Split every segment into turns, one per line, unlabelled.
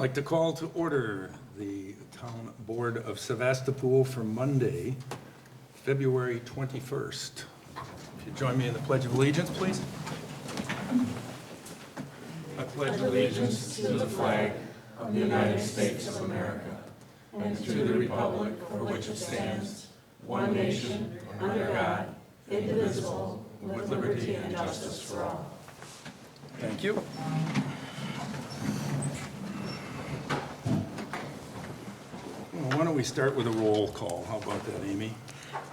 like to call to order the Town Board of Sevastopol for Monday, February 21st. If you join me in the Pledge of Allegiance, please. I pledge allegiance to the flag of the United States of America and to the republic for which it stands, one nation, under God, indivisible, with liberty and justice for all. Thank you. Well, why don't we start with a roll call? How about that, Amy?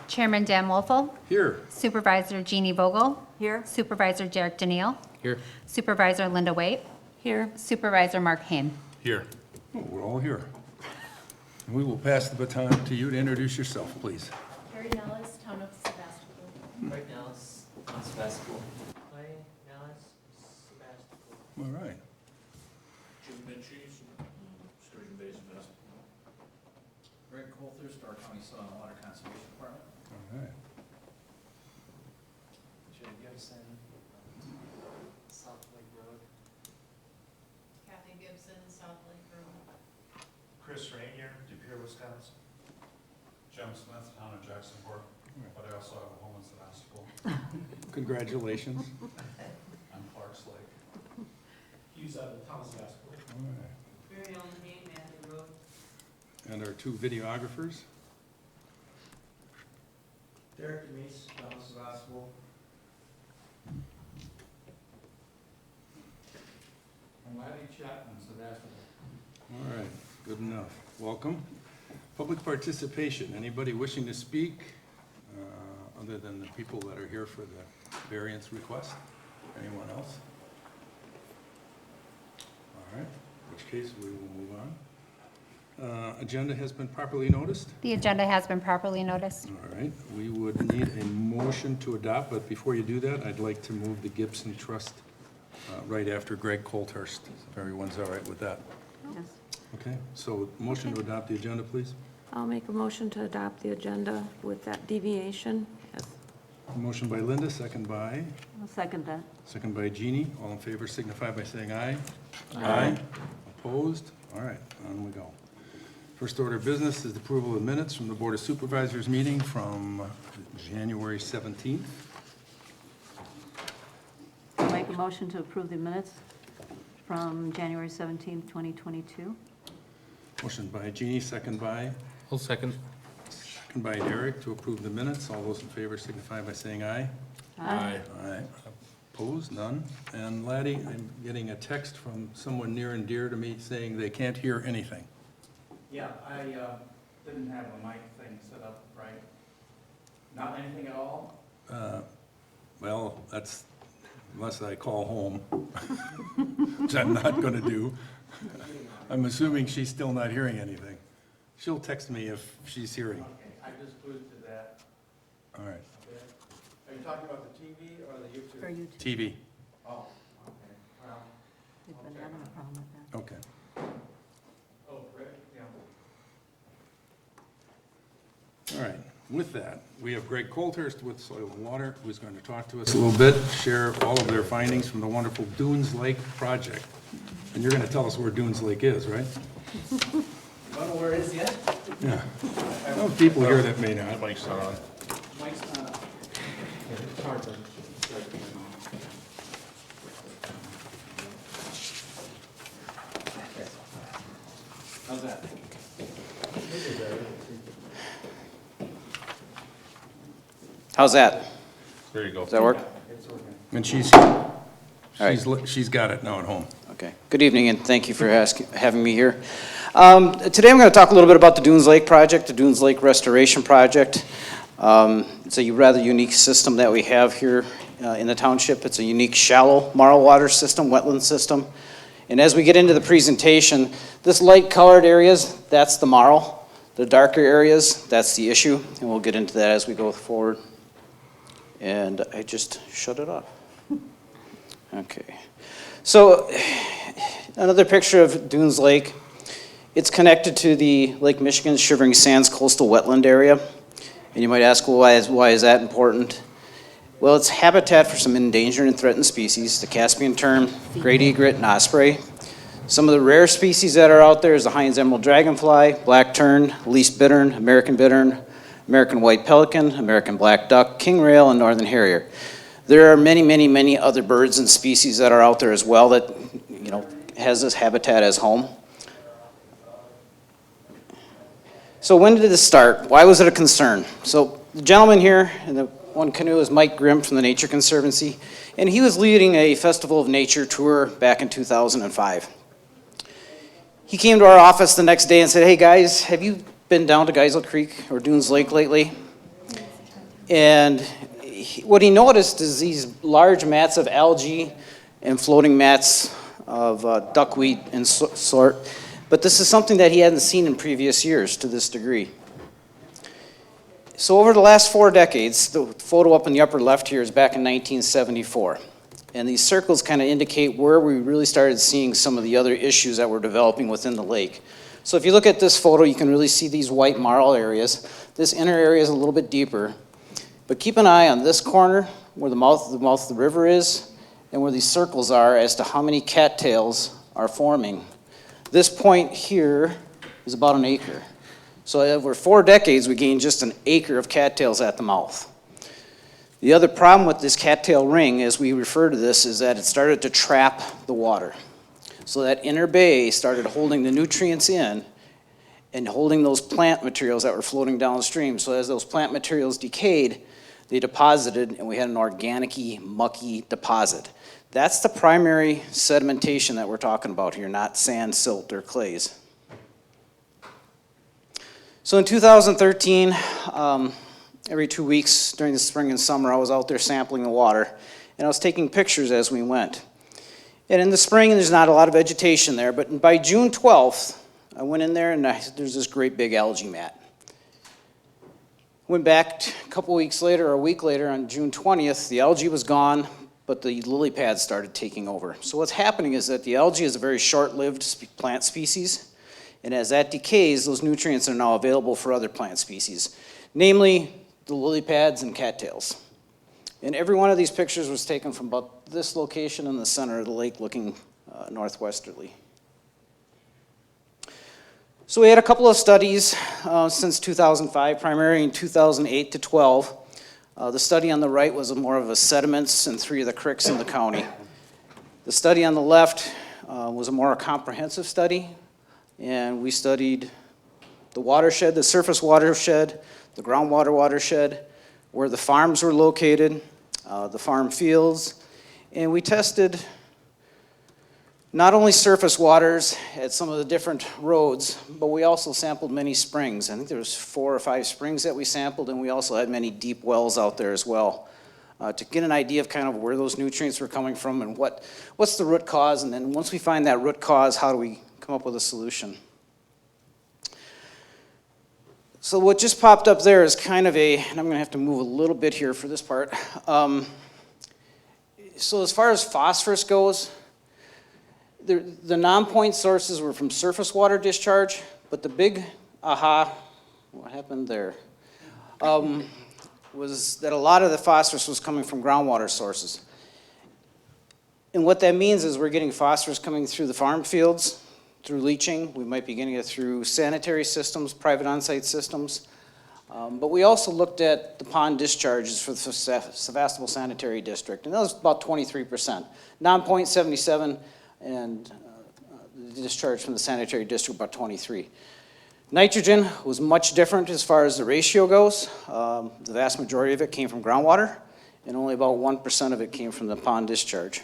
Chairman Dan Wolfel.
Here.
Supervisor Jeannie Vogel.
Here.
Supervisor Derek Daniel.
Here.
Supervisor Linda Waite.
Here.
Supervisor Mark Hain.
Here.
Oh, we're all here. And we will pass the baton to you to introduce yourself, please.
Carrie Nellis, Town of Sevastopol.
Right now, it's on Sevastopol. Clay, Nellis, Sevastopol.
All right.
Jim Mitchie's, Student Basin Festival. Greg Coulthurst, our County Soil and Water Conservation Department.
All right.
Jim Gibson, South Lake Road.
Kathy Gibson, South Lake Road.
Chris Rainier, De Pere, Wisconsin. Jim Smith, Town of Jacksonport, but I also have a home in Sevastopol.
Congratulations.
On Clark's Lake.
He's out of the town of Sevastopol.
All right.
Mary Ellen Hay, Matthew Road.
And our two videographers.
Derek Demise, Town of Sevastopol.
And Laddie Chapman, Sevastopol.
All right, good enough. Welcome. Public participation. Anybody wishing to speak, other than the people that are here for the variance request? Anyone else? All right, in which case we will move on. Agenda has been properly noticed?
The agenda has been properly noticed.
All right, we would need a motion to adopt, but before you do that, I'd like to move the Gibson Trust right after Greg Coulthurst, if everyone's all right with that.
Yes.
Okay, so motion to adopt the agenda, please.
I'll make a motion to adopt the agenda with that deviation. Yes.
Motion by Linda, second by?
I'll second that.
Second by Jeannie. All in favor signify by saying aye. Aye. Opposed? All right, on we go. First order of business is the approval of minutes from the Board of Supervisors meeting from January 17th.
I'll make a motion to approve the minutes from January 17th, 2022.
Motion by Jeannie, second by?
I'll second.
Second by Derek to approve the minutes. All those in favor signify by saying aye.
Aye.
Aye. Opposed? None. And Laddie, I'm getting a text from someone near and dear to me saying they can't hear anything.
Yeah, I didn't have a mic thing set up right. Not anything at all?
Well, that's, unless I call home, which I'm not going to do. I'm assuming she's still not hearing anything. She'll text me if she's hearing.
Okay, I just boosted that.
All right.
Okay. Are you talking about the TV or the YouTube?
For you,
TV.
Oh, okay, well,
we've been having a problem with that.
Okay.
oh, Rick, yeah.
All right. With that, we have Greg Coulthurst with Soil and Water, who's going to talk to us a little bit, share all of their findings from the wonderful Dunes Lake project. And you're going to tell us where Dunes Lake is, right?
You don't know where it is yet?
Yeah. Well, people here that may not.
Mike's not on.
Mike's not up. It's hard to. How's that?
How's that?
There you go.
Does that work?
It's working.
And she's got it now at home.
Okay. Good evening, and thank you for having me here. Today I'm going to talk a little bit about the Dunes Lake project, the Dunes Lake Restoration Project. It's a rather unique system that we have here in the township. It's a unique shallow marl water system, wetland system. And as we get into the presentation, this light colored areas, that's the marl. The darker areas, that's the issue, and we'll get into that as we go forward. And I just shut it off. Okay. So another picture of Dunes Lake. It's connected to the Lake Michigan Shivering Sands coastal wetland area. And you might ask, well, why is that important? Well, it's habitat for some endangered and threatened species, the Caspian tern, great egret, and osprey. Some of the rare species that are out there is the Heinz emerald dragonfly, black tern, least bittern, American white pelican, American black duck, king rail, and northern harrier. There are many, many, many other birds and species that are out there as well that, you know, has this habitat as home. So when did this start? Why was it a concern? So the gentleman here in the one canoe is Mike Grimm from the Nature Conservancy, and he was leading a Festival of Nature tour back in 2005. He came to our office the next day and said, "Hey guys, have you been down to Geisel Creek or Dunes Lake lately?" And what he noticed is these large mats of algae and floating mats of duckweed and sort, but this is something that he hadn't seen in previous years to this degree. So over the last 4 decades, the photo up in the upper left here is back in 1974. And these circles kind of indicate where we really started seeing some of the other issues that were developing within the lake. So if you look at this photo, you can really see these white marl areas. This inner area is a little bit deeper. But keep an eye on this corner, where the mouth of the river is, and where these circles are as to how many cattails are forming. This point here is about an acre. So over 4 decades, we gained just an acre of cattails at the mouth. The other problem with this cattail ring, as we refer to this, is that it started to trap the water. So that inner bay started holding the nutrients in and holding those plant materials that were floating downstream. So as those plant materials decayed, they deposited, and we had an organic-y, mucky deposit. That's the primary sedimentation that we're talking about here, not sand, silt, or clays. So in 2013, every 2 weeks during the spring and summer, I was out there sampling the water, and I was taking pictures as we went. And in the spring, there's not a lot of vegetation there, but by June 12th, I went in there and there's this great big algae mat. Went back a couple weeks later, or a week later, on June 20th, the algae was gone, but the lily pads started taking over. So what's happening is that the algae is a very short-lived plant species, and as that decays, those nutrients are now available for other plant species, namely the lily pads and cattails. And every one of these pictures was taken from about this location in the center of the lake looking northwesterly. So we had a couple of studies since 2005, primarily in 2008 to 12. The study on the right was more of a sediments in 3 of the creeks in the county. The study on the left was a more comprehensive study, and we studied the watershed, the surface watershed, the groundwater watershed, where the farms were located, the farm fields, and we tested not only surface waters at some of the different roads, but we also sampled many springs. I think there was 4 or 5 springs that we sampled, and we also had many deep wells out there as well, to get an idea of kind of where those nutrients were coming from and what's the root cause, and then once we find that root cause, how do we come up with a solution? So what just popped up there is kind of and I'm going to have to move a little bit here for this part. So as far as phosphorus goes, the non-point sources were from surface water discharge, but the big what happened there, was that a lot of the phosphorus was coming from groundwater sources. And what that means is we're getting phosphorus coming through the farm fields, through leaching. We might be getting it through sanitary systems, private on-site systems. But we also looked at the pond discharges for the Sevastopol Sanitary District, and that was about 23%. Non-point 77, and the discharge from the sanitary district about 23. Nitrogen was much different as far as the ratio goes. The vast majority of it came from groundwater, and only about 1% of it came from the pond discharge.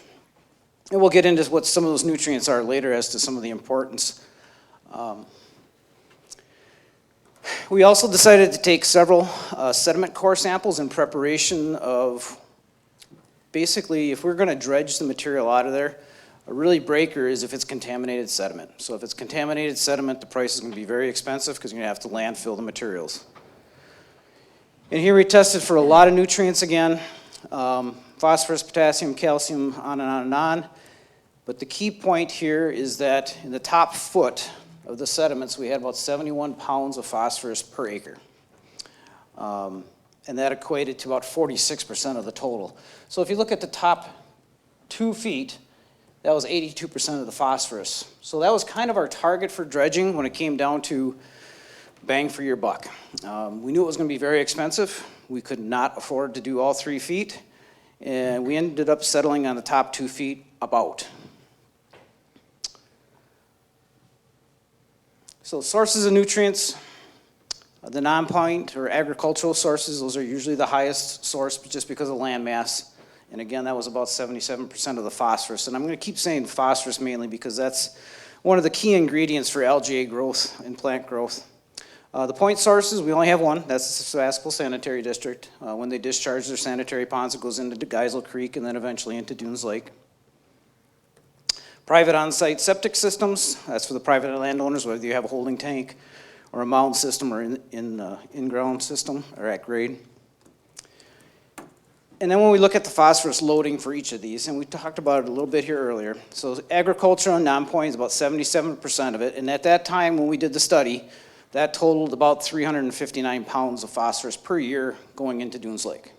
And we'll get into what some of those nutrients are later as to some of the importance. We also decided to take several sediment core samples in preparation of, basically, if we're going to dredge the material out of there, a really breaker is if it's contaminated sediment. So if it's contaminated sediment, the price is going to be very expensive because you're going to have to landfill the materials. And here we tested for a lot of nutrients again, phosphorus, potassium, calcium, on and on and on. But the key point here is that in the top foot of the sediments, we had about 71 pounds of phosphorus per acre. And that equated to about 46% of the total. So if you look at the top 2 feet, that was 82% of the phosphorus. So that was kind of our target for dredging when it came down to bang for your buck. We knew it was going to be very expensive. We could not afford to do all 3 feet, and we ended up settling on the top 2 feet about. So sources of nutrients, the non-point or agricultural sources, those are usually the highest source just because of land mass. And again, that was about 77% of the phosphorus. And I'm going to keep saying phosphorus mainly because that's one of the key ingredients for algae growth and plant growth. The point sources, we only have one. That's the Sevastopol Sanitary District. When they discharge their sanitary ponds, it goes into Geisel Creek and then eventually into Dunes Lake. Private on-site septic systems, that's for the private landowners, whether you have a holding tank or a mound system or in-ground system or at grade. And then when we look at the phosphorus loading for each of these, and we talked about it a little bit here earlier, so agricultural and non-point is about 77% of it, and at that time when we did the study, that totaled about 359 pounds of phosphorus per year going into Dunes Lake.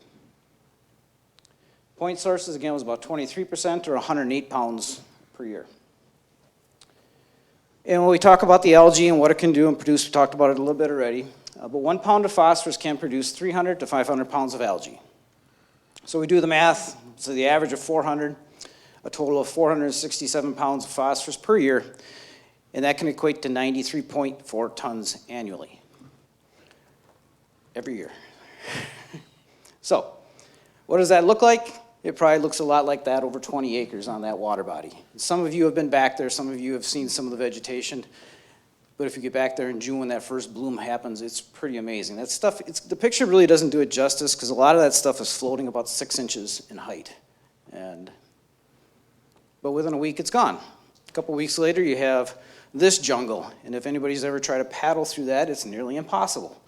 Point sources, again, was about 23% or 108 pounds per year. And when we talk about the algae and what it can do and produce, we talked about it a little bit already, but 1 pound of phosphorus can produce 300 to 500 pounds of algae. So we do the math, so the average of 400, a total of 467 pounds of phosphorus per year, and that can equate to 93.4 tons annually, every year. So, what does that look like? It probably looks a lot like that over 20 acres on that water body. Some of you have been back there, some of you have seen some of the vegetation, but if you get back there in June when that first bloom happens, it's pretty amazing. That stuff, the picture really doesn't do it justice because a lot of that stuff is floating about 6 inches in height. But within a week, it's gone. A couple weeks later, you have this jungle, and if anybody's ever tried to paddle through that, it's nearly impossible.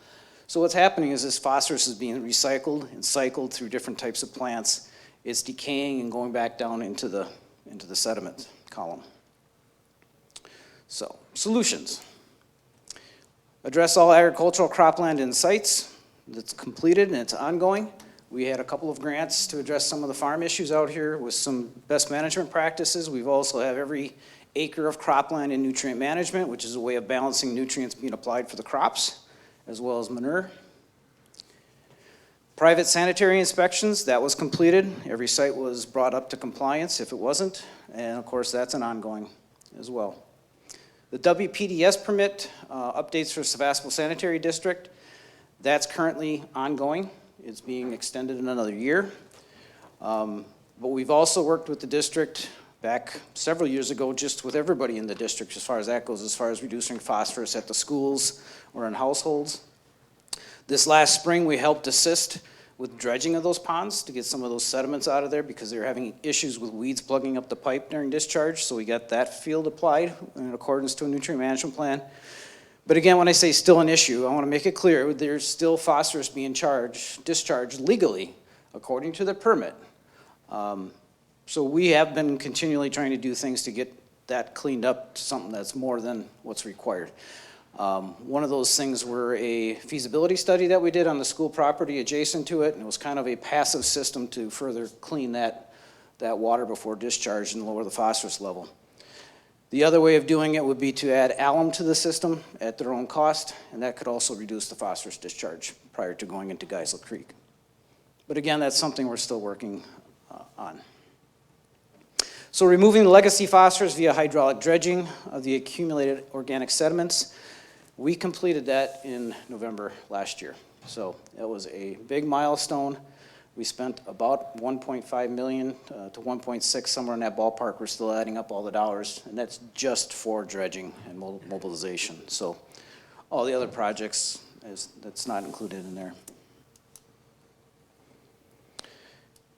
So what's happening is this phosphorus is being recycled and cycled through different types of plants. It's decaying and going back down into the sediment column. So, solutions. Address all agricultural cropland in sites. That's completed and it's ongoing. We had a couple of grants to address some of the farm issues out here with some best management practices. We've also have every acre of cropland in nutrient management, which is a way of balancing nutrients being applied for the crops, as well as manure. Private sanitary inspections, that was completed. Every site was brought up to compliance if it wasn't, and of course that's an ongoing as well. The WPDS permit updates for Sevastopol Sanitary District, that's currently ongoing. It's being extended in another year. But we've also worked with the district back several years ago, just with everybody in the district as far as that goes, as far as reducing phosphorus at the schools or in households. This last spring, we helped assist with dredging of those ponds to get some of those sediments out of there because they were having issues with weeds plugging up the pipe during discharge, so we got that field applied in accordance to a nutrient management plan. But again, when I say still an issue, I want to make it clear, there's still phosphorus being discharged legally according to the permit. So we have been continually trying to do things to get that cleaned up to something that's more than what's required. One of those things were a feasibility study that we did on the school property adjacent to it, and it was kind of a passive system to further clean that water before discharge and lower the phosphorus level. The other way of doing it would be to add alum to the system at their own cost, and that could also reduce the phosphorus discharge prior to going into Geisel Creek. But again, that's something we're still working on. So removing the legacy phosphorus via hydraulic dredging of the accumulated organic sediments, we completed that in November last year. So that was a big milestone. We spent about 1.5 million to 1.6, somewhere in that ballpark. We're still adding up all the dollars, and that's just for dredging and mobilization. So all the other projects, that's not included in there.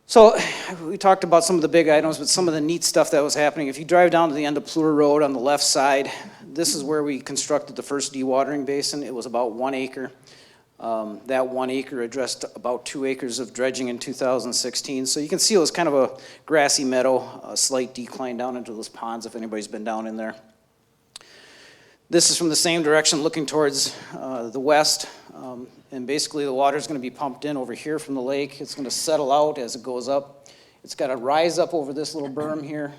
So we talked about some of the big items, but some of the neat stuff that was happening. If you drive down to the end of Plur Road on the left side, this is where we constructed the first dewatering basin. It was about 1 acre. That 1 acre addressed about 2 acres of dredging in 2016. So you can see it was kind of a grassy meadow, a slight decline down into those ponds if anybody's been down in there. This is from the same direction looking towards the west. And basically the water is going to be pumped in over here from the lake. It's going to settle out as it goes up. It's got to rise up over this little berm here.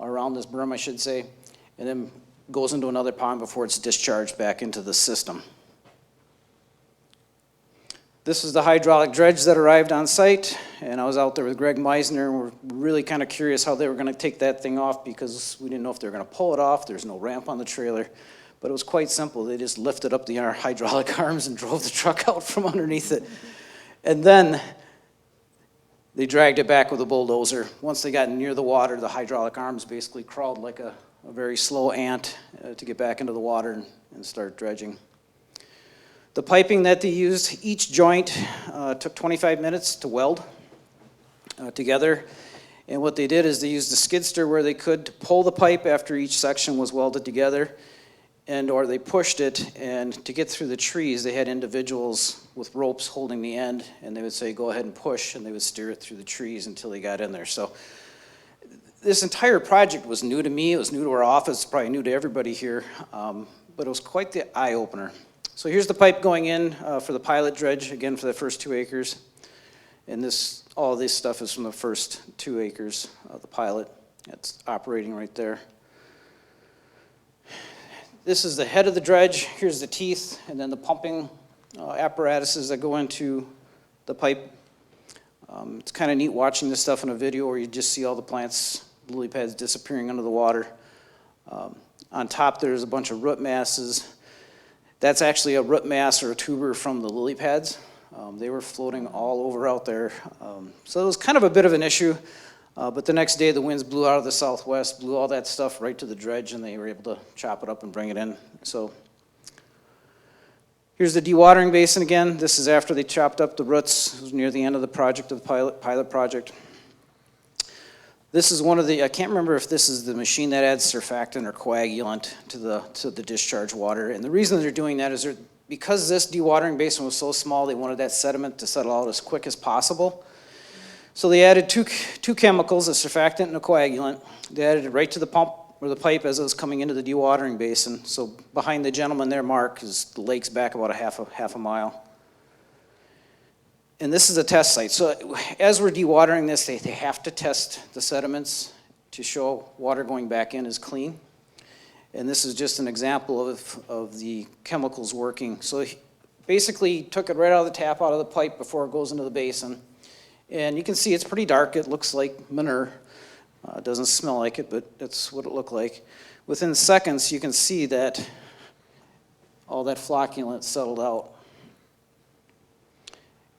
around this berm, I should say, and then goes into another pond before it's discharged back into the system. This is the hydraulic dredge that arrived on site, and I was out there with Greg Meisner, and we're really kind of curious how they were going to take that thing off because we didn't know if they were going to pull it off. There's no ramp on the trailer, but it was quite simple. They just lifted up the hydraulic arms and drove the truck out from underneath it. And then they dragged it back with a bulldozer. Once they got near the water, the hydraulic arms basically crawled like a very slow ant to get back into the water and start dredging. The piping that they used, each joint took 25 minutes to weld together. And what they did is they used a skid steer where they could to pull the pipe after each section was welded together, or they pushed it, and to get through the trees, they had individuals with ropes holding the end, and they would say, go ahead and push, and they would steer it through the trees until they got in there. So this entire project was new to me. It was new to our office, probably new to everybody here, but it was quite the eye-opener. So here's the pipe going in for the pilot dredge, again for the first 2 acres. And all this stuff is from the first 2 acres of the pilot. It's operating right there. This is the head of the dredge. Here's the teeth, and then the pumping apparatuses that go into the pipe. It's kind of neat watching this stuff in a video where you just see all the plants, lily pads disappearing under the water. On top there's a bunch of root masses. That's actually a root mass or a tuber from the lily pads. They were floating all over out there. So it was kind of a bit of an issue, but the next day the winds blew out of the southwest, blew all that stuff right to the dredge, and they were able to chop it up and bring it in. So here's the dewatering basin again. This is after they chopped up the roots. It was near the end of the project, of the pilot project. This is one of the, I can't remember if this is the machine that adds surfactant or coagulant to the discharge water. And the reason they're doing that is because this dewatering basin was so small, they wanted that sediment to settle out as quick as possible. So they added two chemicals, a surfactant and a coagulant. They added it right to the pump or the pipe as it was coming into the dewatering basin. So behind the gentleman there, Mark, is the lake's back about a half a mile. And this is a test site. So as we're dewatering this, they have to test the sediments to show water going back in is clean. And this is just an example of the chemicals working. So basically he took it right out of the tap, out of the pipe before it goes into the basin. And you can see it's pretty dark. It looks like manure. It doesn't smell like it, but that's what it looked like. Within seconds, you can see that all that flocculant settled out.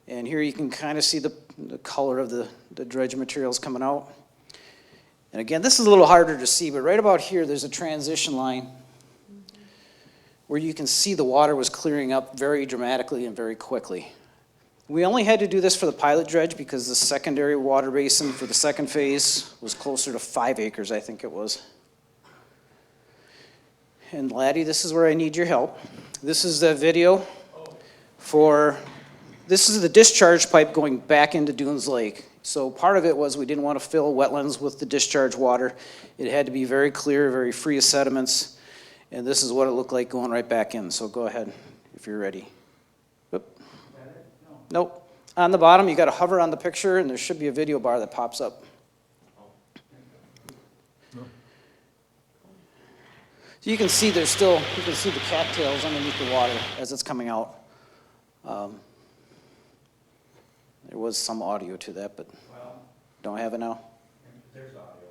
And here you can kind of see the color of the dredge materials coming out. And again, this is a little harder to see, but right about here, there's a transition line where you can see the water was clearing up very dramatically and very quickly. We only had to do this for the pilot dredge because the secondary water basin for the second phase was closer to 5 acres, I think it was. And Laddie, this is where I need your help. This is the video this is the discharge pipe going back into Dunes Lake. So part of it was we didn't want to fill wetlands with the discharge water. It had to be very clear, very free of sediments. And this is what it looked like going right back in. So go ahead if you're ready. Oop. Nope. On the bottom, you got to hover on the picture, and there should be a video bar that pops up. So you can see you can see the cattails underneath the water as it's coming out. There was some audio to that, but don't have it now.
There's audio.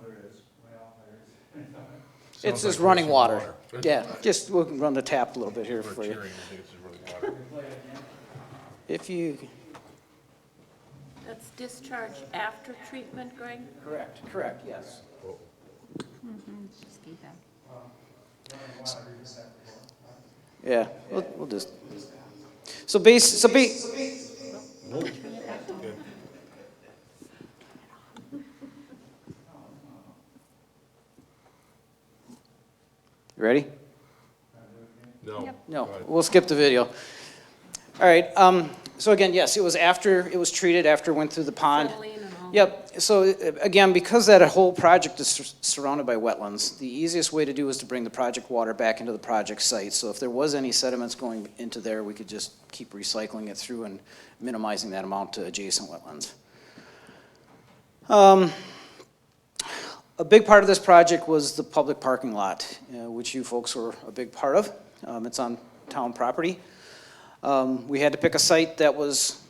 There is.
It's just running water. Yeah, just we'll run the tap a little bit here for you. If you.
That's discharge after treatment, Greg?
Correct, yes.
Just keep that.
Yeah, we'll just. So You ready?
No.
No, we'll skip the video. All right, so again, yes, it was after it was treated, after it went through the pond. Yep, so again, because that whole project is surrounded by wetlands, the easiest way to do is to bring the project water back into the project site. So if there was any sediments going into there, we could just keep recycling it through and minimizing that amount to adjacent wetlands. A big part of this project was the public parking lot, which you folks were a big part of. It's on town property. We had to pick a site that was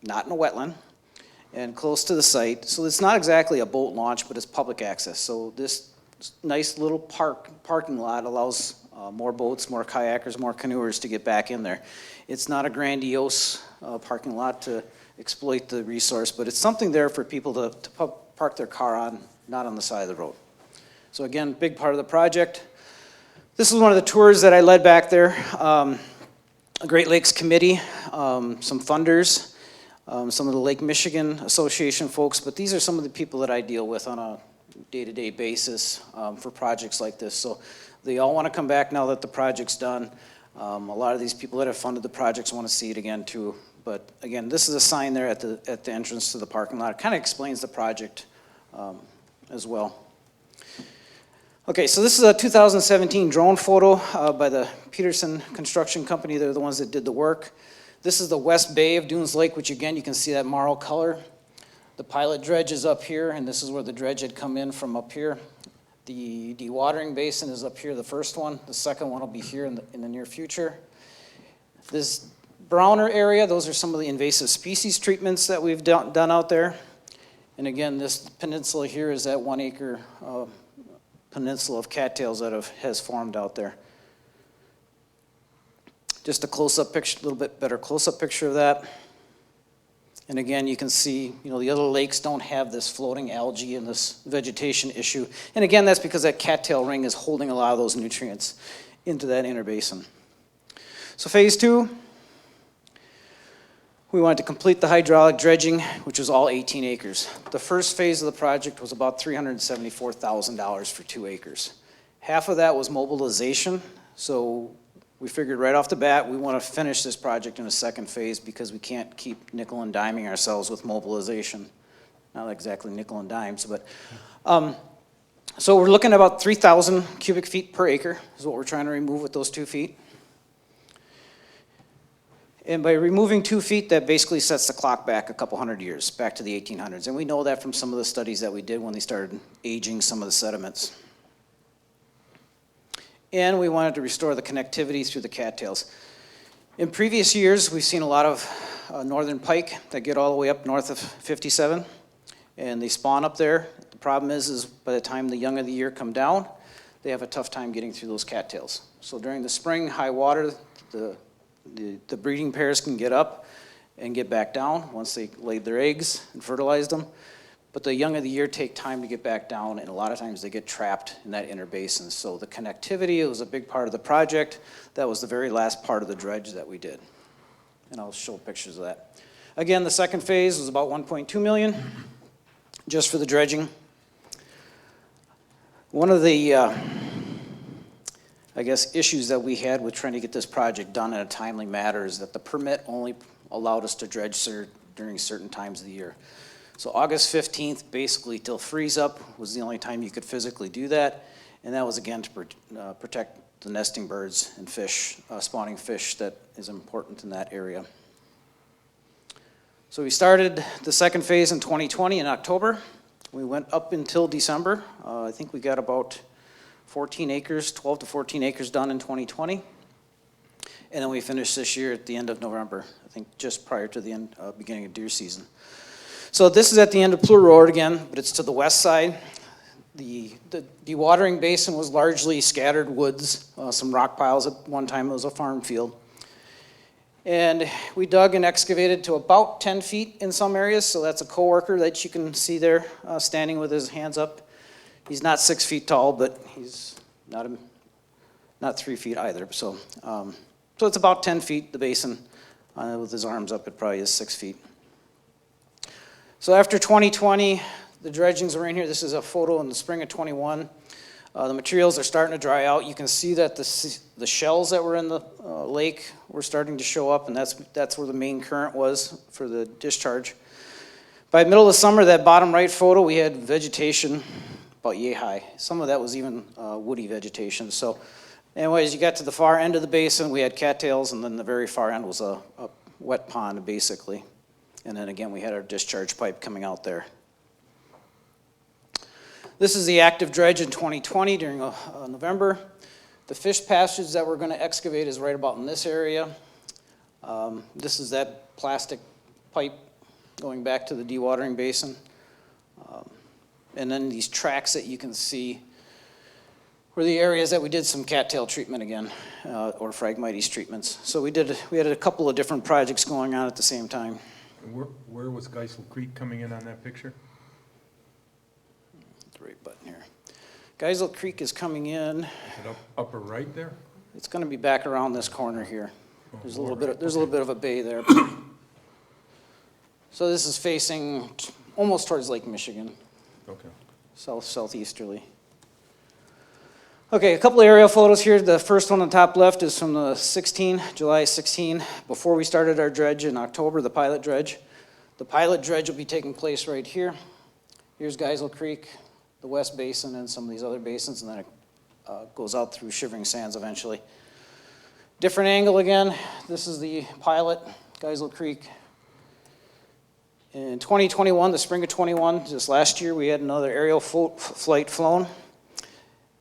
not in a wetland and close to the site. So it's not exactly a boat launch, but it's public access. So this nice little parking lot allows more boats, more kayakers, more canoers to get back in there. It's not a grandiose parking lot to exploit the resource, but it's something there for people to park their car on, not on the side of the road. So again, big part of the project. This is one of the tours that I led back there. A Great Lakes Committee, some funders, some of the Lake Michigan Association folks, but these are some of the people that I deal with on a day-to-day basis for projects like this. So they all want to come back now that the project's done. A lot of these people that have funded the projects want to see it again too. But again, this is a sign there at the entrance to the parking lot. It kind of explains the project as well. Okay, so this is a 2017 drone photo by the Peterson Construction Company. They're the ones that did the work. This is the west bay of Dunes Lake, which again, you can see that marl color. The pilot dredge is up here, and this is where the dredge had come in from up here. The Dewatering Basin is up here, the first one. The second one will be here in the near future. This browner area, those are some of the invasive species treatments that we've done out there. And again, this peninsula here is that 1 acre peninsula of cattails that has formed out there. Just a close-up picture, a little bit better close-up picture of that. And again, you can see, the other lakes don't have this floating algae and this vegetation issue. And again, that's because that cattail ring is holding a lot of those nutrients into that inner basin. So phase 2, we wanted to complete the hydraulic dredging, which was all 18 acres. The first phase of the project was about $374,000 for 2 acres. Half of that was mobilization, so we figured right off the bat we want to finish this project in a second phase because we can't keep nickel and diming ourselves with mobilization. Not exactly nickel and dimes, but so we're looking at about 3,000 cubic feet per acre is what we're trying to remove with those 2 feet. And by removing 2 feet, that basically sets the clock back a couple hundred years, back to the 1800s. And we know that from some of the studies that we did when they started aging some of the sediments. And we wanted to restore the connectivity through the cattails. In previous years, we've seen a lot of northern pike that get all the way up north of 57, and they spawn up there. The problem is by the time the young of the year come down, they have a tough time getting through those cattails. So during the spring, high water, the breeding pairs can get up and get back down once they laid their eggs and fertilized them. But the young of the year take time to get back down, and a lot of times they get trapped in that inner basin. So the connectivity was a big part of the project. That was the very last part of the dredge that we did. And I'll show pictures of that. Again, the second phase was about $1.2 million just for the dredging. One of the issues that we had with trying to get this project done in a timely manner is that the permit only allowed us to dredge during certain times of the year. So August 15th, basically till freeze up, was the only time you could physically do that. And that was again to protect the nesting birds and fish, spawning fish that is important in that area. So we started the second phase in 2020 in October. We went up until December. I think we got about 14 acres, 12 to 14 acres done in 2020. And then we finished this year at the end of November, I think just prior to the beginning of deer season. So this is at the end of Plur Road again, but it's to the west side. The dewatering basin was largely scattered woods, some rock piles. At one time it was a farm field. And we dug and excavated to about 10 feet in some areas, so that's a coworker that you can see there standing with his hands up. He's not 6 feet tall, but he's not 3 feet either. So it's about 10 feet, the basin. With his arms up, it probably is 6 feet. So after 2020, the dredgings are in here. This is a photo in the spring of 21. The materials are starting to dry out. You can see that the shells that were in the lake were starting to show up, and that's where the main current was for the discharge. By the middle of the summer, that bottom right photo, we had vegetation about yay high. Some of that was even woody vegetation. So anyways, you got to the far end of the basin, we had cattails, and then the very far end was a wet pond, basically. And then again, we had our discharge pipe coming out there. This is the active dredge in 2020 during November. The fish passage that we're going to excavate is right about in this area. This is that plastic pipe going back to the dewatering basin. And then these tracks that you can see were the areas that we did some cattail treatment again, or Phragmites treatments. So we had a couple of different projects going on at the same time.
Where was Geisel Creek coming in on that picture?
The right button here. Geisel Creek is coming in.
Is it upper right there?
It's going to be back around this corner here. There's a little bit of a bay there. So this is facing almost towards Lake Michigan,
Okay.
southeasterly. Okay, a couple of aerial photos here. The first one on the top left is from the July 16, before we started our dredge in October, the pilot dredge. The pilot dredge will be taking place right here. Here's Geisel Creek, the West Basin, and some of these other basins, and then it goes out through Shivering Sands eventually. Different angle again. This is the pilot, Geisel Creek. In 2021, the spring of 21, just last year, we had another aerial flight flown.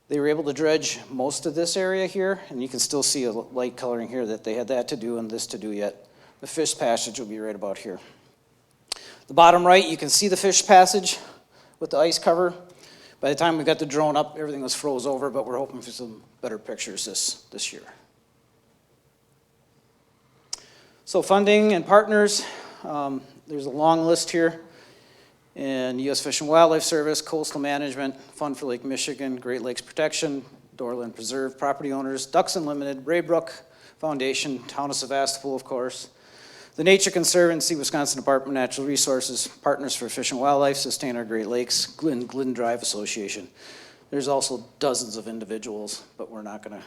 They were able to dredge most of this area here, and you can still see a light coloring here that they had that to do and this to do yet. The fish passage will be right about here. The bottom right, you can see the fish passage with the ice cover. By the time we got the drone up, everything was froze over, but we're hoping for some better pictures this year. So funding and partners, there's a long list here. And U.S. Fish and Wildlife Service, Coastal Management, Fund for Lake Michigan, Great Lakes Protection, Doorland Preserve, Property Owners, Ducks Unlimited, Raybrook Foundation, Town of Sevastopol, of course, the Nature Conservancy, Wisconsin Department of Natural Resources, Partners for Fish and Wildlife, Sustain Our Great Lakes, Glidden Drive Association. There's also dozens of individuals, but we're not going to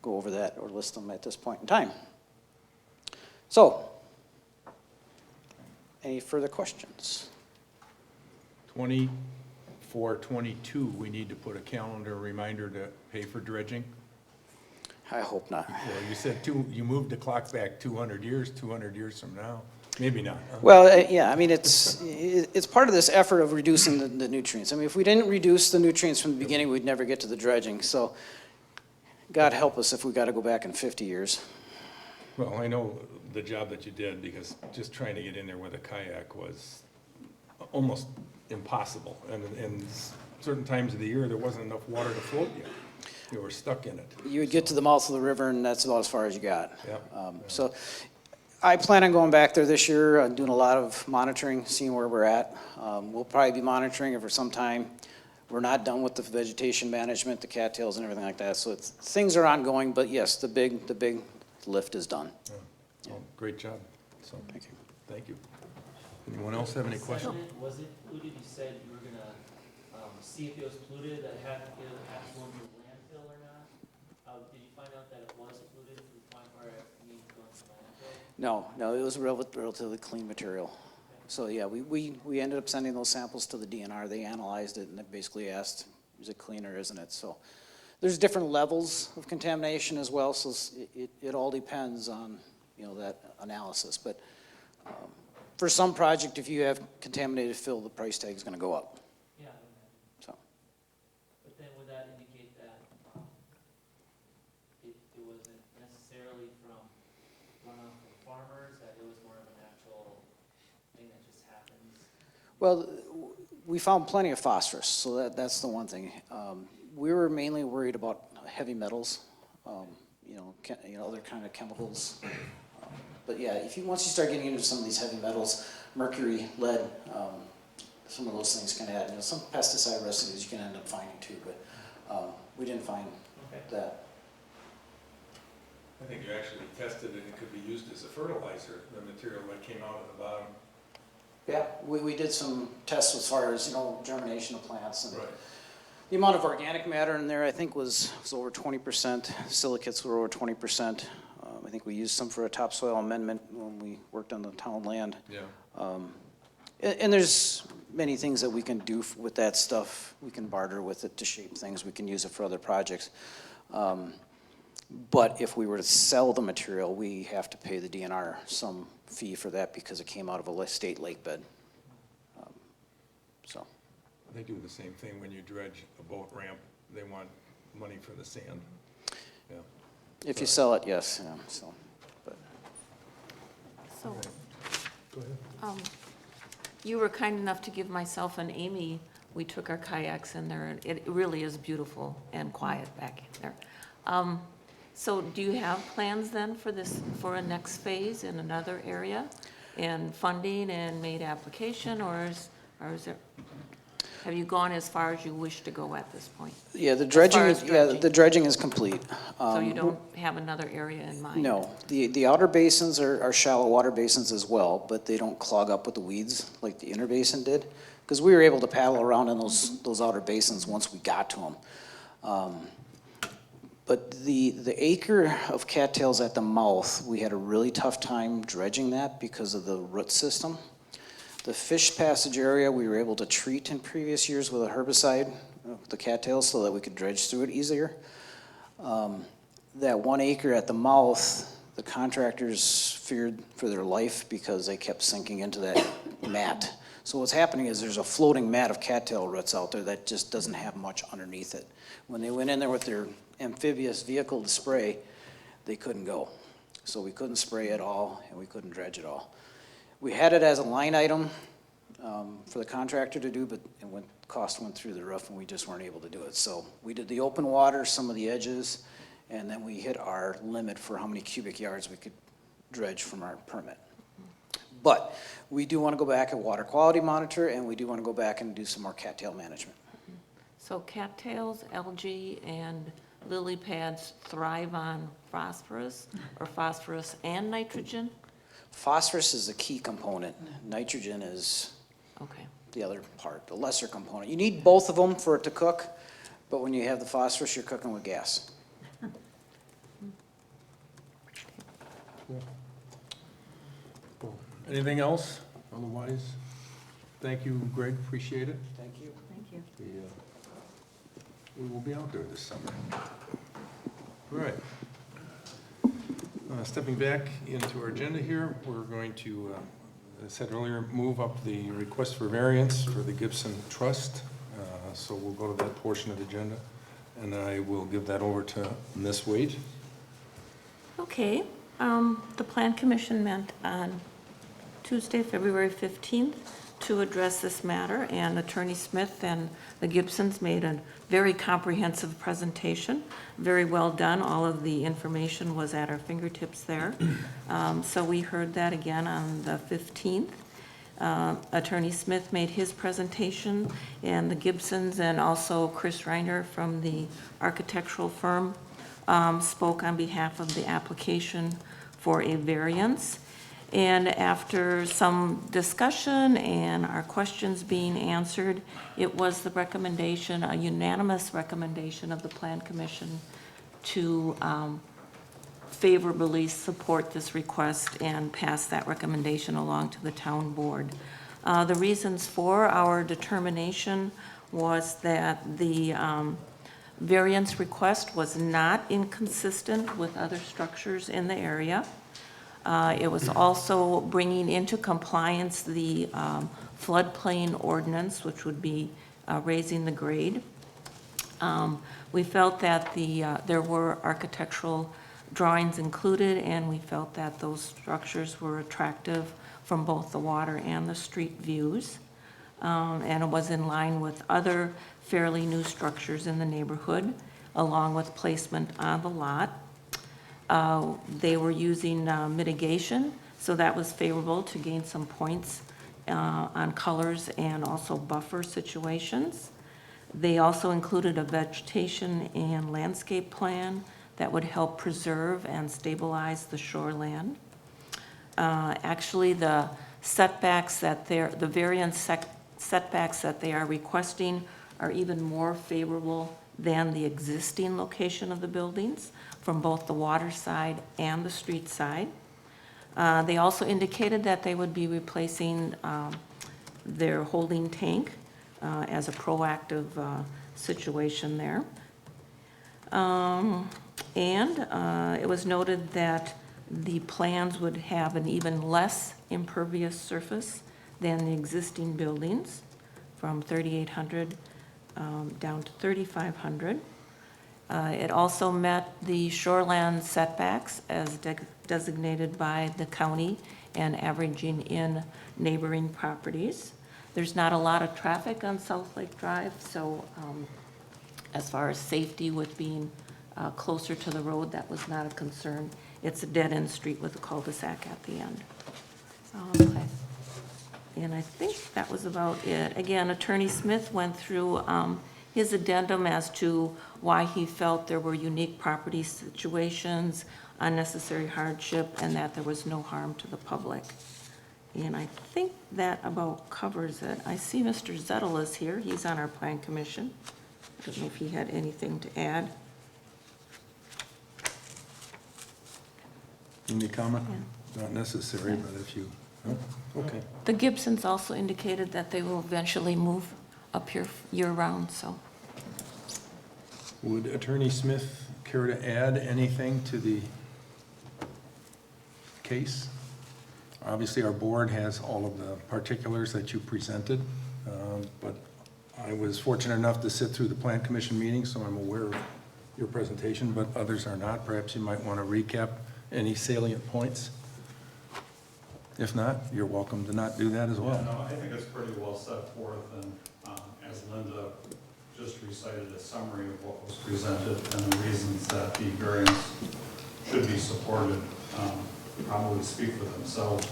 go over that or list them at this point in time. So, any further questions?
24-22, we need to put a calendar reminder to pay for dredging.
I hope not.
Well, you said you moved the clock back 200 years from now. Maybe not. Huh?
Well, yeah, I mean, it's part of this effort of reducing the nutrients. I mean, if we didn't reduce the nutrients from the beginning, we'd never get to the dredging. So, God help us if we got to go back in 50 years.
Well, I know the job that you did, because just trying to get in there with a kayak was almost impossible. And certain times of the year, there wasn't enough water to float you. You were stuck in it.
You would get to the mouth of the river, and that's about as far as you got.
Yep.
So I plan on going back there this year, doing a lot of monitoring, seeing where we're at. We'll probably be monitoring it for some time. We're not done with the vegetation management, the cattails and everything like that. So things are ongoing, but yes, the big lift is done.
Yeah. Well, great job. So,
Thank you.
thank you. Anyone else have any questions?
Was it polluted? You said you were gonna see if it was polluted, that had to go into landfill or not. Did you find out that it was polluted to the point where it needs to go into landfill?
No, it was relatively clean material. So yeah, we ended up sending those samples to the DNR. They analyzed it and they basically asked, is it clean or isn't it? So there's different levels of contamination as well. So it all depends on, that analysis. But for some project, if you have contaminated fill, the price tag is going to go up.
Yeah.
So.
But then would that indicate that it wasn't necessarily from runoff from farmers, that it was more of a natural thing that just happens?
Well, we found plenty of phosphorus, so that's the one thing. We were mainly worried about heavy metals, other kind of chemicals. But yeah, once you start getting into some of these heavy metals, mercury, lead, some of those things can add. Some pesticide residues you can end up finding too, but we didn't find that.
I think you actually tested it could be used as a fertilizer, the material that came out of the bottom.
Yeah, we did some tests as far as, germination of plants. And
right.
The amount of organic matter in there, I think, was over 20%. Silicates were over 20%. I think we used some for a topsoil amendment when we worked on the town land.
Yeah.
And there's many things that we can do with that stuff. We can barter with it to shape things. We can use it for other projects. But if we were to sell the material, we have to pay the DNR some fee for that because it came out of a state lake bed. So.
They do the same thing when you dredge a boat ramp. They want money for the sand. Yeah.
If you sell it, yes, yeah, so.
So,
Go ahead.
you were kind enough to give myself and Amy, we took our kayaks in there, and it really is beautiful and quiet back in there. So do you have plans then for this, for a next phase in another area? And funding and made application, or is there, have you gone as far as you wish to go at this point?
Yeah, the
As far
dredging,
as
yeah, the dredging is complete.
So you don't have another area in mind?
No, the outer basins are shallow water basins as well, but they don't clog up with the weeds like the inner basin did. Because we were able to paddle around in those outer basins once we got to them. But the acre of cattails at the mouth, we had a really tough time dredging that because of the root system. The fish passage area, we were able to treat in previous years with a herbicide, the cattails, so that we could dredge through it easier. That 1 acre at the mouth, the contractors feared for their life because they kept sinking into that mat. So what's happening is there's a floating mat of cattail roots out there that just doesn't have much underneath it. When they went in there with their amphibious vehicle to spray, they couldn't go. So we couldn't spray at all, and we couldn't dredge at all. We had it as a line item for the contractor to do, but cost went through the roof, and we just weren't able to do it. So we did the open water, some of the edges, and then we hit our limit for how many cubic yards we could dredge from our permit. But we do want to go back and water quality monitor, and we do want to go back and do some more cattail management.
So cattails, algae, and lily pads thrive on phosphorus, or phosphorus and nitrogen?
Phosphorus is the key component. Nitrogen is
Okay.
the other part, the lesser component. You need both of them for it to cook, but when you have the phosphorus, you're cooking with gas.
Cool. Anything else? Otherwise, thank you, Greg, appreciate it.
Thank you.
Thank you.
We will be out there this summer. All right. Stepping back into our agenda here, we're going to, as I said earlier, move up the request for variance for the Gibson Trust. So we'll go to that portion of the agenda, and I will give that over to Ms. Wade.
Okay, the Plan Commission met on Tuesday, February 15th, to address this matter, and Attorney Smith and the Gibsons made a very comprehensive presentation, very well done. All of the information was at our fingertips there. So we heard that again on the 15th. Attorney Smith made his presentation, and the Gibsons and also Chris Reiner from the architectural firm spoke on behalf of the application for a variance. And after some discussion and our questions being answered, it was the recommendation, a unanimous recommendation of the Plan Commission to favorably support this request and pass that recommendation along to the town board. The reasons for our determination was that the variance request was not inconsistent with other structures in the area. It was also bringing into compliance the floodplain ordinance, which would be raising the grade. We felt that there were architectural drawings included, and we felt that those structures were attractive from both the water and the street views. And it was in line with other fairly new structures in the neighborhood, along with placement on the lot. They were using mitigation, so that was favorable to gain some points on colors and also buffer situations. They also included a vegetation and landscape plan that would help preserve and stabilize the shoreland. Actually, the setbacks that the variance setbacks that they are requesting are even more favorable than the existing location of the buildings from both the water side and the street side. They also indicated that they would be replacing their holding tank as a proactive situation there. It was noted that the plans would have an even less impervious surface than the existing buildings from 3,800 down to 3,500. It also met the shoreland setbacks as designated by the county and averaging in neighboring properties. There's not a lot of traffic on South Lake Drive, so as far as safety with being closer to the road, that was not a concern. It's a dead-end street with a cul-de-sac at the end. Okay. And I think that was about it. Again, Attorney Smith went through his addendum as to why he felt there were unique property situations, unnecessary hardship, and that there was no harm to the public. And I think that about covers it. I see Mr. Zettel is here. He's on our Plan Commission. I don't know if he had anything to add.
Any comment? Not necessary, but if you, no? Okay.
The Gibsons also indicated that they will eventually move up here year-round, so.
Would Attorney Smith care to add anything to the case? Obviously, our board has all of the particulars that you presented, but I was fortunate enough to sit through the Plan Commission meeting, so I'm aware of your presentation, but others are not. Perhaps you might want to recap any salient points. If not, you're welcome to not do that as well.
Yeah, no, I think it's pretty well set forth, and as Linda just recited a summary of what was presented and the reasons that the variance should be supported, probably speak for themselves.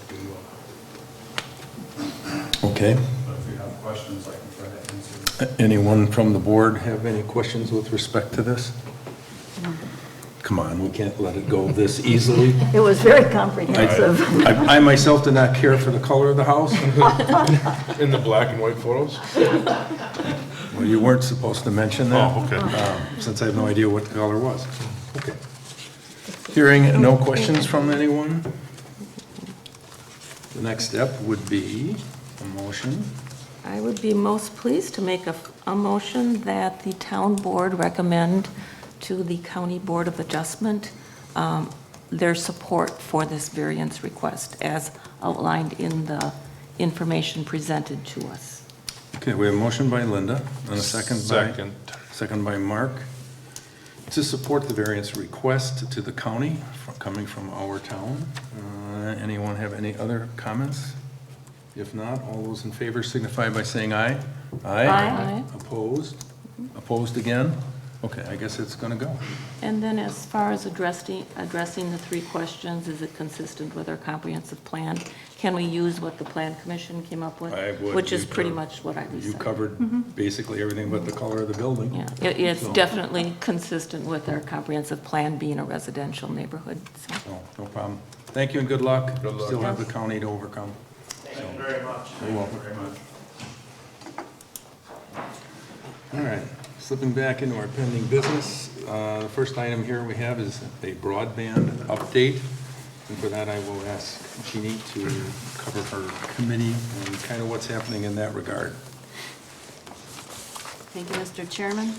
Okay.
But if you have questions, I can try to answer.
Anyone from the board have any questions with respect to this? Come on, we can't let it go this easily.
It was very comprehensive.
I myself did not care for the color of the house.
In the black and white photos?
Well, you weren't supposed to mention that.
Oh, okay.
Since I have no idea what the color was. Okay. Hearing no questions from anyone, the next step would be a motion.
I would be most pleased to make a motion that the town board recommend to the County Board of Adjustment their support for this variance request as outlined in the information presented to us.
Okay, we have a motion by Linda and a second by Mark to support the variance request to the county coming from our town. Anyone have any other comments? If not, all those in favor signify by saying aye.
Aye.
Opposed? Opposed again? Okay, I guess it's going to go.
And then as far as addressing the three questions, is it consistent with our comprehensive plan? Can we use what the Plan Commission came up with?
I would.
Which is pretty much what I
You
recited.
covered basically everything but the color of the building.
Yeah, it's
So-
definitely consistent with our comprehensive plan being a residential neighborhood, so.
No problem. Thank you and good luck.
Good luck.
Still have the county to overcome.
Thank you very much.
You're welcome.
Very much.
All right, slipping back into our pending business. The first item here we have is a broadband update. And for that, I will ask Jeannie to cover her committee and kind of what's happening in that regard.
Thank you, Mr. Chairman.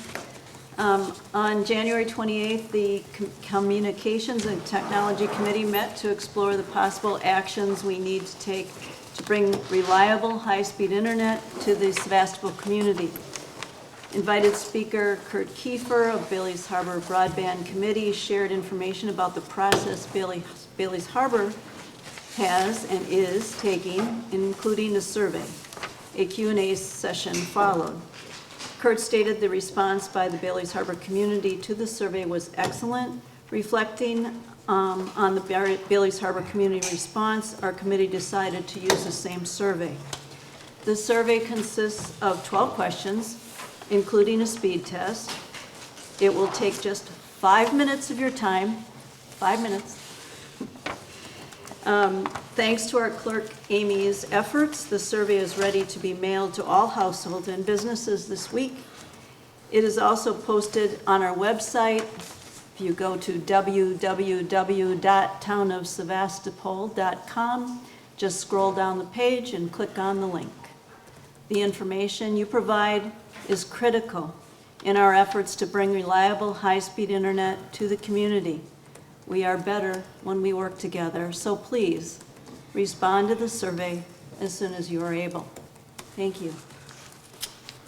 On January 28th, the Communications and Technology Committee met to explore the possible actions we need to take to bring reliable, high-speed internet to the Sevastopol community. Invited speaker Kurt Kiefer of Bailey's Harbor Broadband Committee shared information about the process Bailey's Harbor has and is taking, including a survey. A Q&A session followed. Kurt stated the response by the Bailey's Harbor community to the survey was excellent. Reflecting on the Bailey's Harbor community response, our committee decided to use the same survey. The survey consists of 12 questions, including a speed test. It will take just 5 minutes of your time, 5 minutes. Thanks to our clerk Amy's efforts, the survey is ready to be mailed to all households and businesses this week. It is also posted on our website. If you go to www.townofsevastopol.com, just scroll down the page and click on the link. The information you provide is critical in our efforts to bring reliable, high-speed internet to the community. We are better when we work together, so please respond to the survey as soon as you are able. Thank you.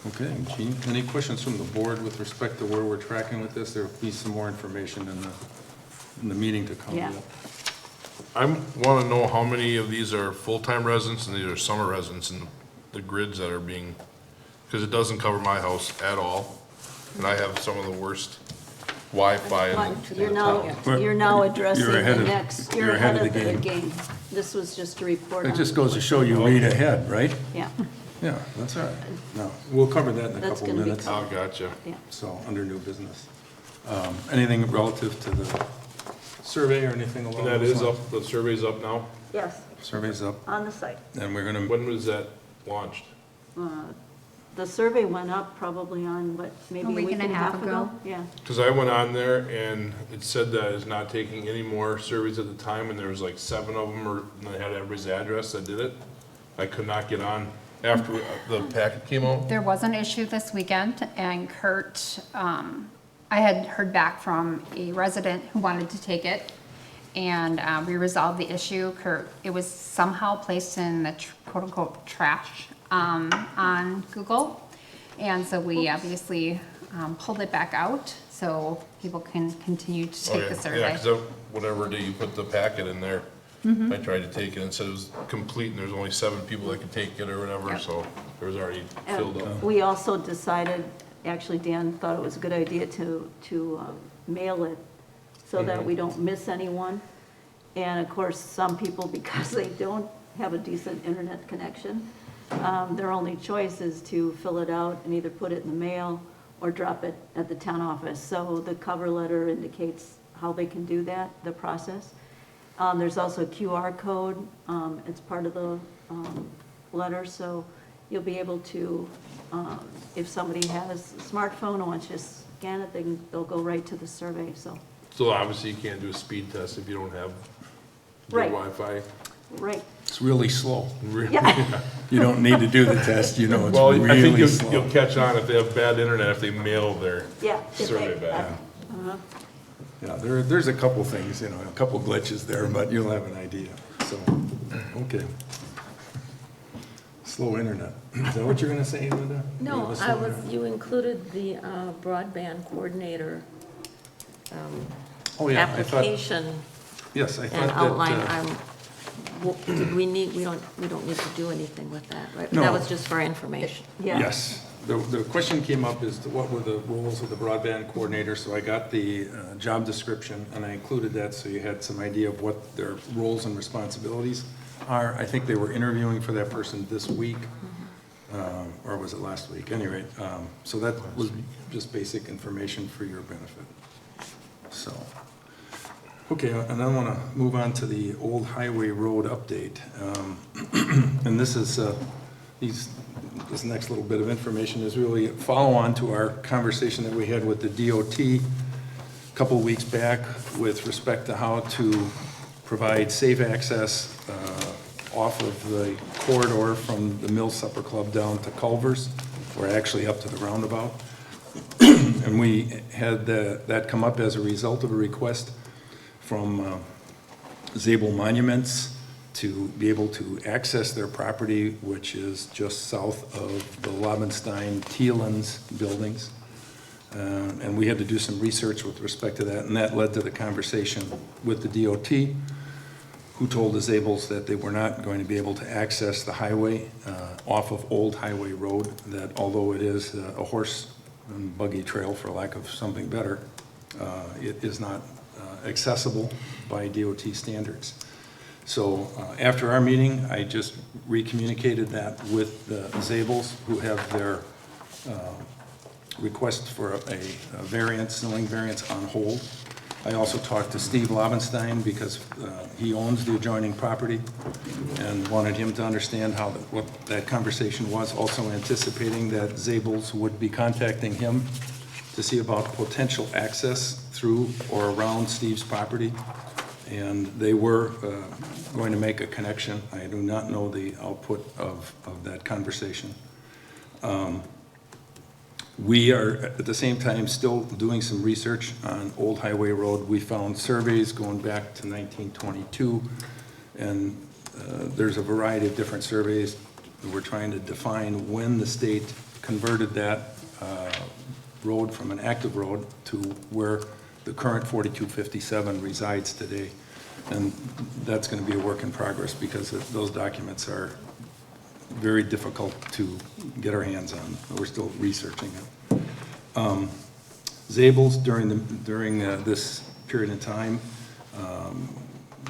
Okay, Gene, any questions from the board with respect to where we're tracking with this? There'll be some more information in the meeting to come.
Yeah.
I want to know how many of these are full-time residents and these are summer residents and the grids that are being, because it doesn't cover my house at all. And I have some of the worst Wi-Fi.
But you're now addressing
You're ahead
the
of-
next,
you're
you're
ahead
ahead
of the
of the game. This was just a report on.
It just goes to show you read ahead, right?
Yeah,
Yeah, that's all right. No, we'll cover that in a
That's
couple of
gonna be
minutes.
Oh, gotcha.
yeah.
So, under new business. Anything relative to the survey or anything along
And that
those
is
lines?
up, the survey's up now?
Yes,
Survey's up,
on the site.
and we're gonna,
When was that launched?
The survey went up probably on, what, maybe a week and a half ago? Yeah,
Because I went on there and it said that it's not taking any more surveys at the time, and there was like 7 of them, and they had everybody's address that did it. I could not get on after the packet came out.
There was an issue this weekend, and Kurt, I had heard back from a resident who wanted to take it, and we resolved the issue. Kurt, it was somehow placed in the quote-unquote trash on Google, and so we obviously pulled it back out so people can continue to take the survey.
Yeah, because whatever day you put the packet in there, I tried to take it and said it was complete, and there's only 7 people that could take it or whatever,
Yep.
so it was already filled up.
and we also decided, actually Dan thought it was a good idea to mail it so that we don't miss anyone. And of course, some people, because they don't have a decent internet connection, their only choice is to fill it out and either put it in the mail or drop it at the town office. So the cover letter indicates how they can do that, the process. There's also a QR code, it's part of the letter, so you'll be able to, if somebody has a smartphone and wants to scan it, they'll go right to the survey, so.
So obviously you can't do a speed test if you don't have good
Right.
Wi-Fi.
Right,
it's really slow.
Really?
yeah,
You don't need to do the test, you know, it's
Well, I think
really
you'll
slow.
catch on if they have bad internet, if they mail their
yeah. if
survey
they-
back.
Yeah, there's a couple things, you know, a couple glitches there, but you'll have an idea, so, okay. Slow internet. Is that what you're gonna say, Linda? You
No,
have a
I
slow
was,
internet?
you included the Broadband Coordinator
Oh, yeah, I thought,
application
yes, I
and
thought
outline.
that,
Did we need, we don't need to do anything with that, right?
No.
That was just for information.
Yeah.
yes. The question came up is what were the roles of the broadband coordinator? So I got the job description and I included that so you had some idea of what their roles and responsibilities are. I think they were interviewing for that person this week, or was it last week? Anyway, so that was just basic information for your benefit. So, okay, and I want to move on to the Old Highway Road update. And this is, this next little bit of information is really a follow-on to our conversation that we had with the DOT a couple of weeks back with respect to how to provide safe access off of the corridor from the Mill Supper Club down to Culver's, or actually up to the roundabout. And we had that come up as a result of a request from Zabel Monuments to be able to access their property, which is just south of the Lobenstein-Thielens buildings. And we had to do some research with respect to that, and that led to the conversation with the DOT, who told the Zabels that they were not going to be able to access the highway off of Old Highway Road, that although it is a horse and buggy trail, for lack of something better, it is not accessible by DOT standards. So after our meeting, I just recommunicated that with the Zabels, who have their request for a variance, zoning variance on hold. I also talked to Steve Lobenstein because he owns the adjoining property and wanted him to understand what that conversation was, also anticipating that Zabels would be contacting him to see about potential access through or around Steve's property. And they were going to make a connection. I do not know the output of that conversation. We are, at the same time, still doing some research on Old Highway Road. We found surveys going back to 1922, and there's a variety of different surveys. We're trying to define when the state converted that road from an active road to where the current 4257 resides today. And that's going to be a work in progress because those documents are very difficult to get our hands on. We're still researching it. Zabels, during this period of time,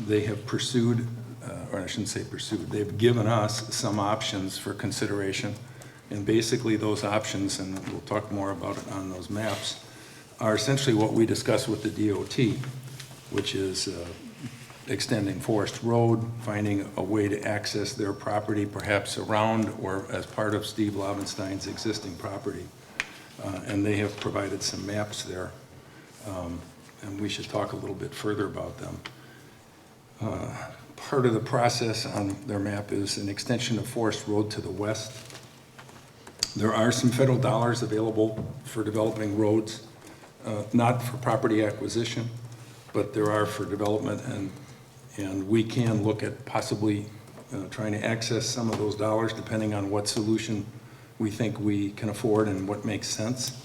they have pursued, or I shouldn't say pursued, they've given us some options for consideration. And basically those options, and we'll talk more about it on those maps, are essentially what we discussed with the DOT, which is extending Forest Road, finding a way to access their property, perhaps around or as part of Steve Lobenstein's existing property. And they have provided some maps there, and we should talk a little bit further about them. Part of the process on their map is an extension of Forest Road to the west. There are some federal dollars available for developing roads, not for property acquisition, but there are for development, and we can look at possibly trying to access some of those dollars depending on what solution we think we can afford and what makes sense.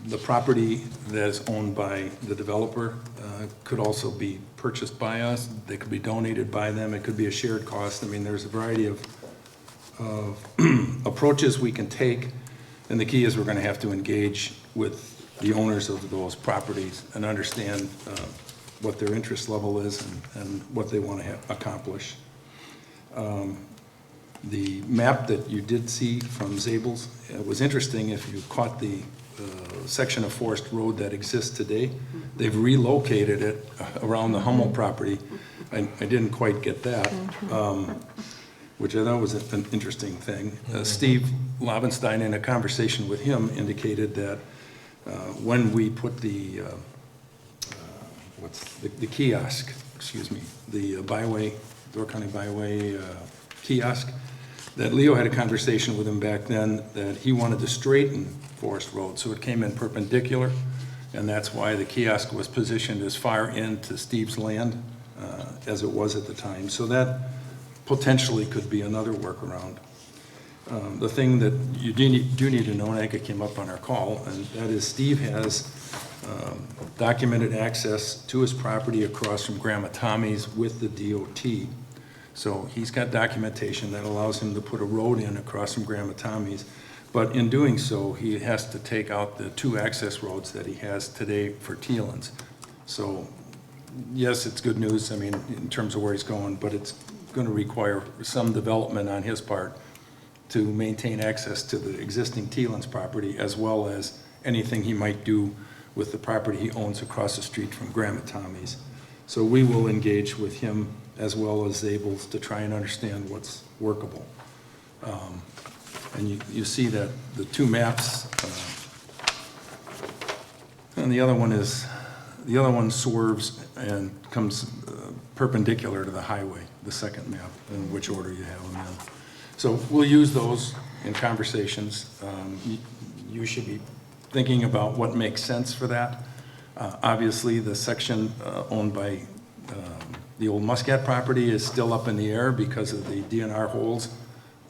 The property that is owned by the developer could also be purchased by us. They could be donated by them. It could be a shared cost. I mean, there's a variety of approaches we can take, and the key is we're going to have to engage with the owners of those properties and understand what their interest level is and what they want to accomplish. The map that you did see from Zabels, it was interesting. If you caught the section of Forest Road that exists today, they've relocated it around the Hummel property. I didn't quite get that, which I thought was an interesting thing. Steve Lobenstein, in a conversation with him, indicated that when we put the kiosk, the byway, Door County Byway kiosk, that Leo had a conversation with him back then that he wanted to straighten Forest Road, so it came in perpendicular, and that's why the kiosk was positioned as far into Steve's land as it was at the time. So that potentially could be another workaround. The thing that you do need to know, and I think it came up on our call, and that is Steve has documented access to his property across from Grandma Tommy's with the DOT. So he's got documentation that allows him to put a road in across from Grandma Tommy's. But in doing so, he has to take out the 2 access roads that he has today for Teelands. So yes, it's good news, I mean, in terms of where he's going, but it's going to require some development on his part to maintain access to the existing Teelands property, as well as anything he might do with the property he owns across the street from Grandma Tommy's. So we will engage with him as well as Zabels to try and understand what's workable. And you see that the 2 maps, and the other one swerves and comes perpendicular to the highway, the second map, in which order you have them in. So we'll use those in conversations. You should be thinking about what makes sense for that. Obviously, the section owned by the old Muscat property is still up in the air because of the DNR holes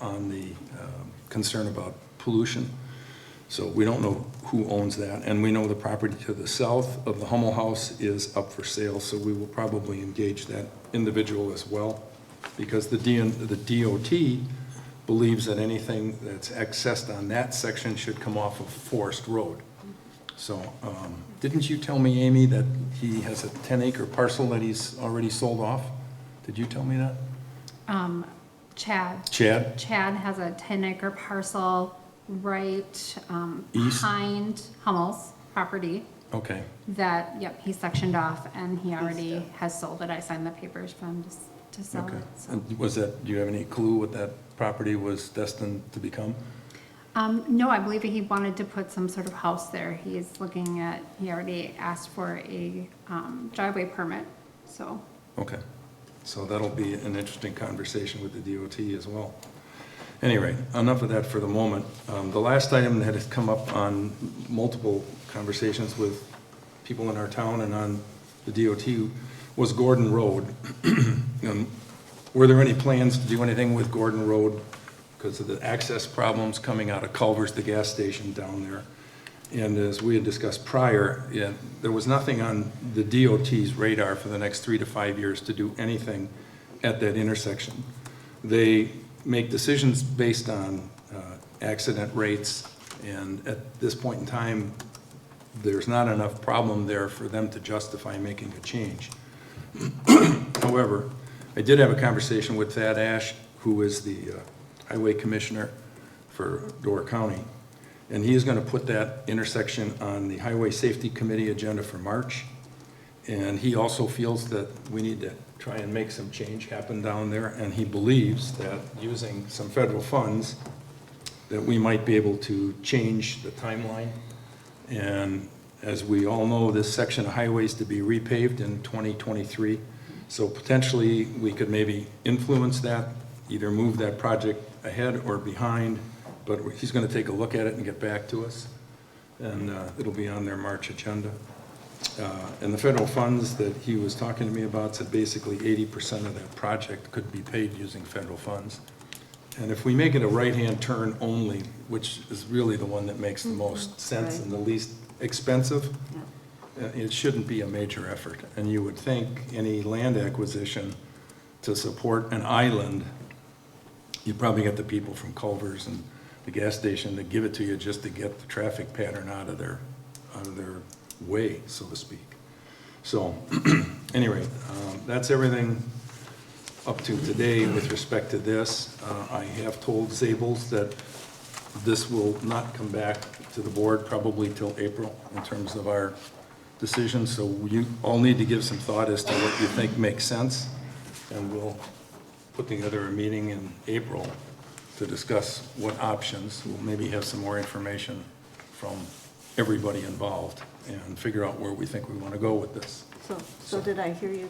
on the concern about pollution. So we don't know who owns that, and we know the property to the south of the Hummel house is up for sale, so we will probably engage that individual as well, because the DOT believes that anything that's accessed on that section should come off of Forest Road. So didn't you tell me, Amy, that he has a 10-acre parcel that he's already sold off? Did you tell me that? Chad
has a 10-acre parcel right behind Hummel's property.
Okay.
That, yep, he sectioned off and he already has sold it. I signed the papers for him to sell
Okay.
it. So.
And was that, do you have any clue what that property was destined to become?
No, I believe he wanted to put some sort of house there. He already asked for a driveway permit, so.
Okay. So that'll be an interesting conversation with the DOT as well. Anyway, enough of that for the moment. The last item that has come up on multiple conversations with people in our town and on the DOT was Gordon Road. Were there any plans to do anything with Gordon Road? because of the access problems coming out of Culver's, the gas station down there. And as we had discussed prior, there was nothing on the DOT's radar for the next 3 to 5 years to do anything at that intersection. They make decisions based on accident rates, and at this point in time, there's not enough problem there for them to justify making a change. However, I did have a conversation with Thad Ash, who is the highway commissioner for Door County, and he is going to put that intersection on the Highway Safety Committee agenda for March. And he also feels that we need to try and make some change happen down there, and he believes that using some federal funds, that we might be able to change the timeline. And as we all know, this section of highways to be repaved in 2023. So potentially, we could maybe influence that, either move that project ahead or behind, but he's going to take a look at it and get back to us. And it'll be on their March agenda. And the federal funds that he was talking to me about said basically 80% of that project could be paid using federal funds. And if we make it a right-hand turn only, which is really the one that makes the most sense and the least expensive, it shouldn't be a major effort. And you would think any land acquisition to support an island, you probably get the people from Culver's and the gas station to give it to you just to get the traffic pattern out of their way, so to speak. So anyway, that's everything up to today with respect to this. I have told Zables that this will not come back to the board probably till April in terms of our decision. So you all need to give some thought as to what you think makes sense, and we'll put together a meeting in April to discuss what options. We'll maybe have some more information from everybody involved and figure out where we think we want to go with this.
So did I hear you?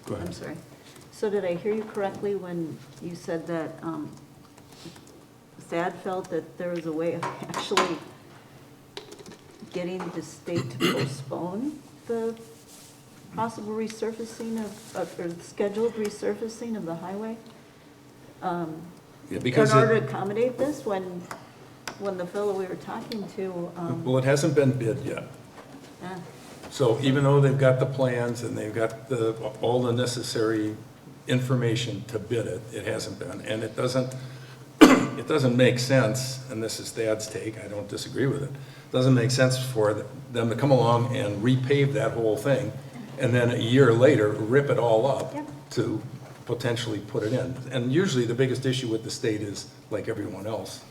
Go ahead.
I'm sorry. So did I hear you correctly when you said that Thad felt that there was a way of actually getting the state to postpone the possible resurfacing or scheduled resurfacing of the highway?
Yeah, because
in order to accommodate this, when the fellow we were talking to,
well, it hasn't been bid yet. So even though they've got the plans and they've got all the necessary information to bid it, it hasn't been. And it doesn't make sense, and this is Thad's take, I don't disagree with it, it doesn't make sense for them to come along and repave that whole thing and then a year later rip it all up to potentially put it in. And usually the biggest issue with the state is, like everyone else,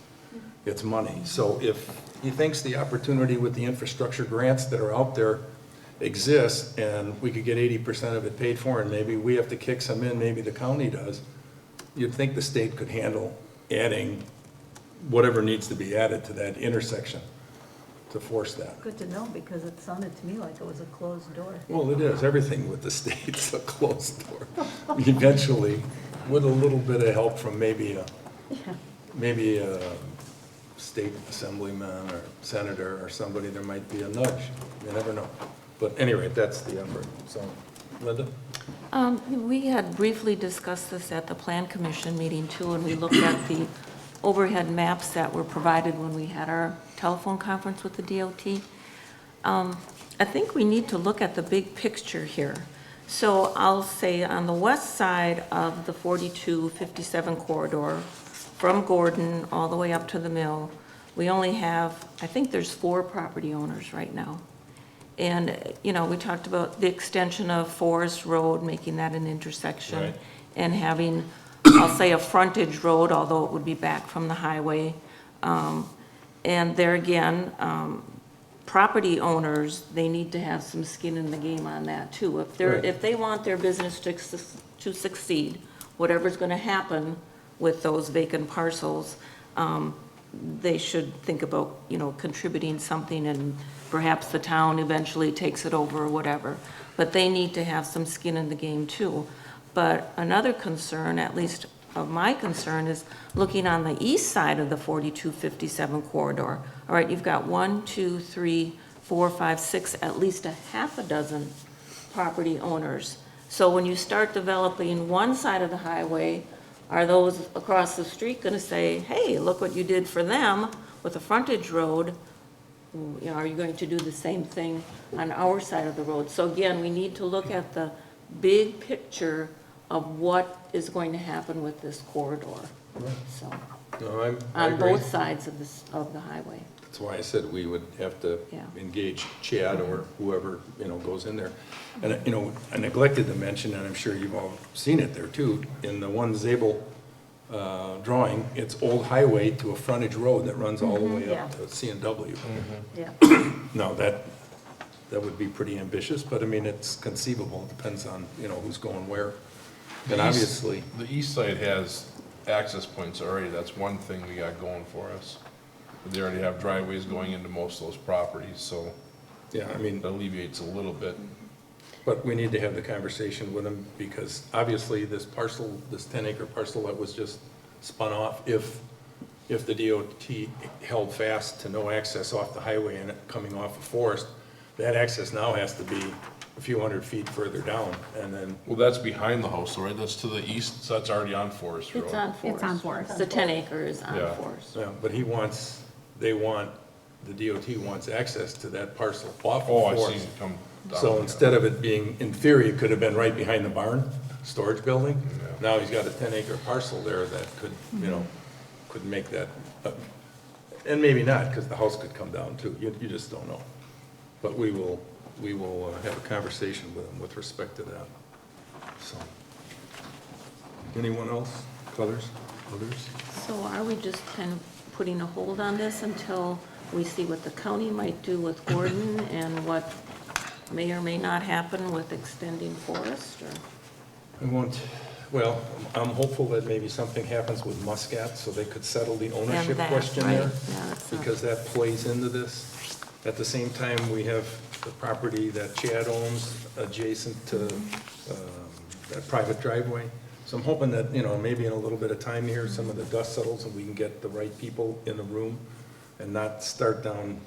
it's money. So if he thinks the opportunity with the infrastructure grants that are out there exists and we could get 80% of it paid for and maybe we have to kick some in, maybe the county does, you'd think the state could handle adding whatever needs to be added to that intersection to force that.
good to know, because it sounded to me like it was a closed door.
Well, it is. Everything with the state's a closed door. Eventually, with a little bit of help from maybe a state assemblyman or senator or somebody, there might be a nudge. You never know. But anyway, that's the effort. So, Linda?
We had briefly discussed this at the Plan Commission meeting too, and we looked at the overhead maps that were provided when we had our telephone conference with the DOT. I think we need to look at the big picture here. So I'll say on the west side of the 4257 corridor, from Gordon all the way up to the mill, we only have, I think there's 4 property owners right now. And, you know, we talked about the extension of Forest Road, making that an intersection,
Right.
and having, I'll say, a frontage road, although it would be back from the highway. And there again, property owners, they need to have some skin in the game on that too. If they want their business to succeed, whatever's going to happen with those vacant parcels, they should think about, you know, contributing something, and perhaps the town eventually takes it over or whatever. But they need to have some skin in the game too. But another concern, at least of my concern, is looking on the east side of the 4257 corridor. All right, you've got 1, 2, 3, 4, 5, 6, at least a half a dozen property owners. So when you start developing one side of the highway, are those across the street gonna say, hey, look what you did for them with a frontage road? You know, are you going to do the same thing on our side of the road? So again, we need to look at the big picture of what is going to happen with this corridor. So,
No, I
on
agree.
both sides of this, of the highway.
That's why I said we would have to
Yeah.
engage Chad or whoever, you know, goes in there. And, you know, I neglected to mention, and I'm sure you've all seen it there too, in the one Zabel drawing, it's old highway to a frontage road that runs all the way
Yeah.
up to C&W.
Yeah.
Now, that would be pretty ambitious, but I mean, it's conceivable, it depends on, you know, who's going where. And obviously,
The east side has access points already, that's one thing we got going for us. They already have driveways going into most of those properties, so
yeah, I mean,
it alleviates a little bit.
but we need to have the conversation with them, because obviously this parcel, this 10-acre parcel that was just spun off, if the DOT held fast to no access off the highway and it coming off of Forest, that access now has to be a few hundred feet further down, and then,
Well, that's behind the house, right? That's to the east, so that's already on Forest Road.
It's on Forest.
It's on Forest.
The 10 acre is on
Yeah.
Forest.
yeah, but the DOT wants access to that parcel off
Oh,
of
I see,
Forest.
come down.
So instead of it being, in theory, it could have been right behind the barn, storage building.
Yeah.
Now he's got a 10-acre parcel there that could, you know, could make that, and maybe not, because the house could come down too, you just don't know. But we will have a conversation with him with respect to that, so. Anyone else? Others?
So are we just kind of putting a hold on this until we see what the county might do with Gordon and what may or may not happen with extending Forest, or?
I won't, well, I'm hopeful that maybe something happens with Muscat, so they could settle the ownership
that,
question
right.
there.
Yeah, that's not-
Because that plays into this. At the same time, we have the property that Chad owns adjacent to that private driveway. So I'm hoping that, you know, maybe in a little bit of time here, some of the dust settles and we can get the right people in the room and not start down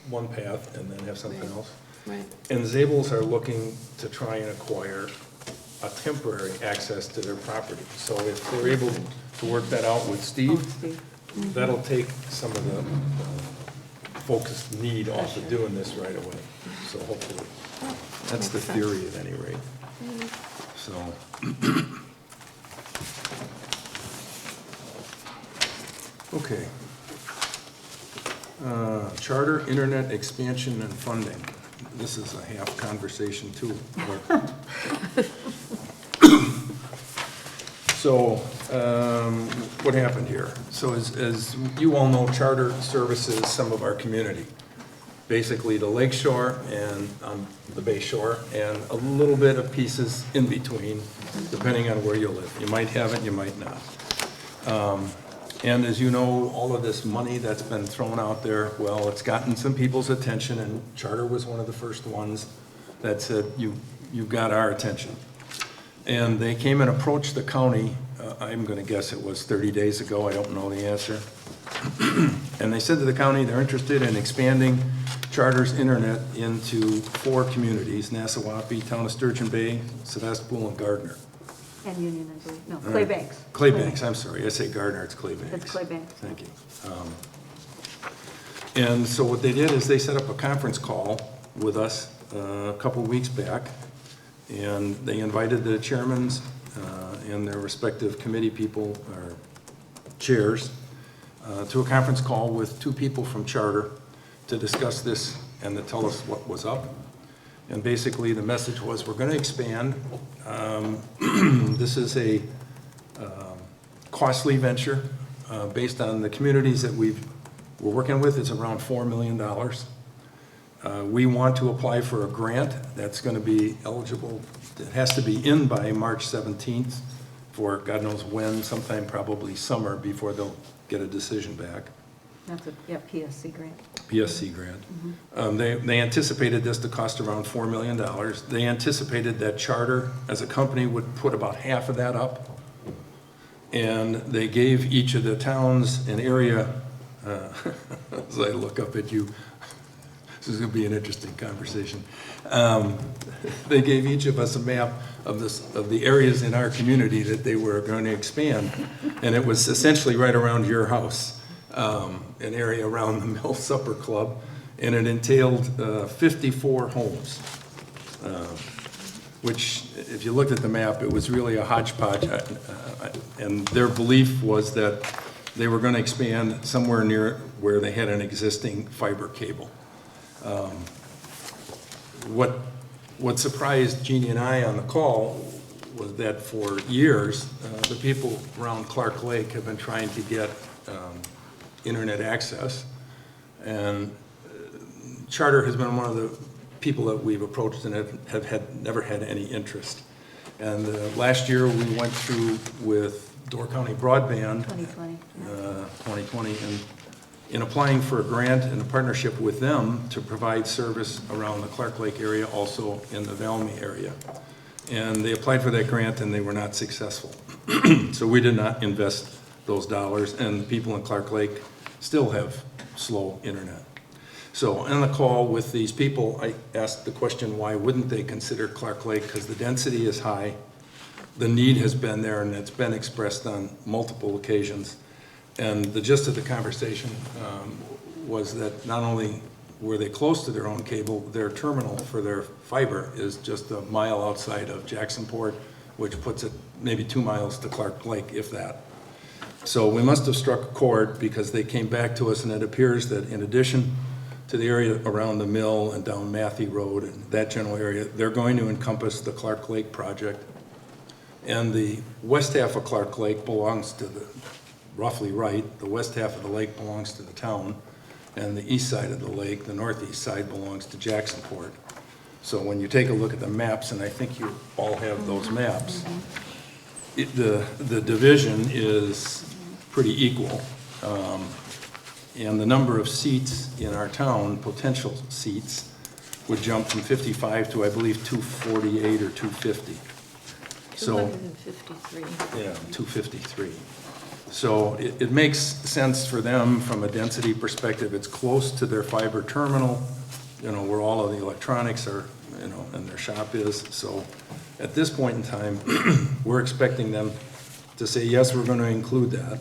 one path and then have something
Right.
else.
Right.
And Zabels are looking to try and acquire a temporary access to their property. So if they're able to work that out with Steve, that'll take some of the focused need off of doing this right away. So hopefully, that's the theory at any rate. So. Okay. Charter, internet expansion and funding. This is a half conversation too. So, what happened here? So as you all know, Charter services some of our community. Basically the lake shore and the bay shore, and a little bit of pieces in between, depending on where you live. You might have it, you might not. And as you know, all of this money that's been thrown out there, well, it's gotten some people's attention, and Charter was one of the first ones that said, you've got our attention. And they came and approached the county, I'm gonna guess it was 30 days ago, I don't know the answer. And they said to the county, they're interested in expanding Charter's internet into 4 communities, Nassawapi, Town of Sturgeon Bay, Sevastopol, and Gardner.
And Union, I believe, no, Claybanks.
Claybanks, I'm sorry, I say Gardner, it's Claybanks.
It's Claybanks.
Thank you. And so what they did is they set up a conference call with us a couple weeks back, and they invited the chairmans and their respective committee people, or chairs, to a conference call with 2 people from Charter to discuss this and to tell us what was up. And basically, the message was, we're gonna expand. This is a costly venture based on the communities that we're working with. It's around $4 million. We want to apply for a grant that's gonna be eligible. It has to be in by March 17th for God knows when, sometime probably summer, before they'll get a decision back.
That's a, yeah, PSC grant.
PSC grant. They anticipated this to cost around $4 million. They anticipated that Charter, as a company, would put about half of that up. And they gave each of the towns an area, as I look up at you, This is going to be an interesting conversation. They gave each of us a map of the areas in our community that they were going to expand, and it was essentially right around your house, an area around the Mill Supper Club, and it entailed 54 homes, which, if you looked at the map, it was really a hodgepodge, and their belief was that they were going to expand somewhere near where they had an existing fiber cable. What surprised Jeannie and I on the call was that for years, the people around Clark Lake have been trying to get internet access, and Charter has been one of the people that we've approached and have never had any interest. And last year we went through with Door County Broadband 2020, and in applying for a grant and a partnership with them to provide service around the Clark Lake area, also in the Valmy area. And they applied for that grant and they were not successful. So we did not invest those dollars, and people in Clark Lake still have slow internet. So on the call with these people, I asked the question, why wouldn't they consider Clark Lake? Because the density is high, the need has been there, and it's been expressed on multiple occasions. And the gist of the conversation was that not only were they close to their own cable, their terminal for their fiber is just a mile outside of Jacksonport, which puts it maybe 2 miles to Clark Lake, if that. So we must have struck a chord, because they came back to us, and it appears that in addition to the area around the mill and down Matthew Road and that general area, they're going to encompass the Clark Lake project. And the west half of Clark Lake belongs to the, roughly right, the west half of the lake belongs to the town, and the east side of the lake, the northeast side, belongs to Jacksonport. So when you take a look at the maps, and I think you all have those maps, the division is pretty equal. And the number of seats in our town, potential seats, would jump from 55 to, I believe, 248 or 250. So,
253.
yeah, 253. So it makes sense for them from a density perspective. It's close to their fiber terminal, you know, where all of the electronics are, you know, and their shop is. So at this point in time, we're expecting them to say, yes, we're going to include that.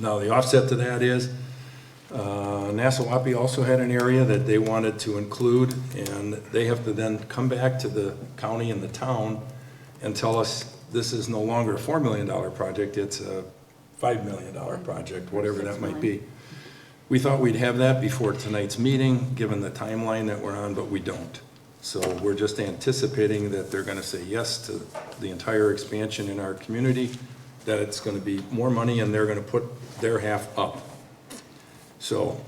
Now, the offset to that is Nassawapi also had an area that they wanted to include, and they have to then come back to the county and the town and tell us this is no longer a $4 million project, it's a $5 million project, whatever that might be. We thought we'd have that before tonight's meeting, given the timeline that we're on, but we don't. So we're just anticipating that they're going to say yes to the entire expansion in our community, that it's going to be more money, and they're going to put their half up. So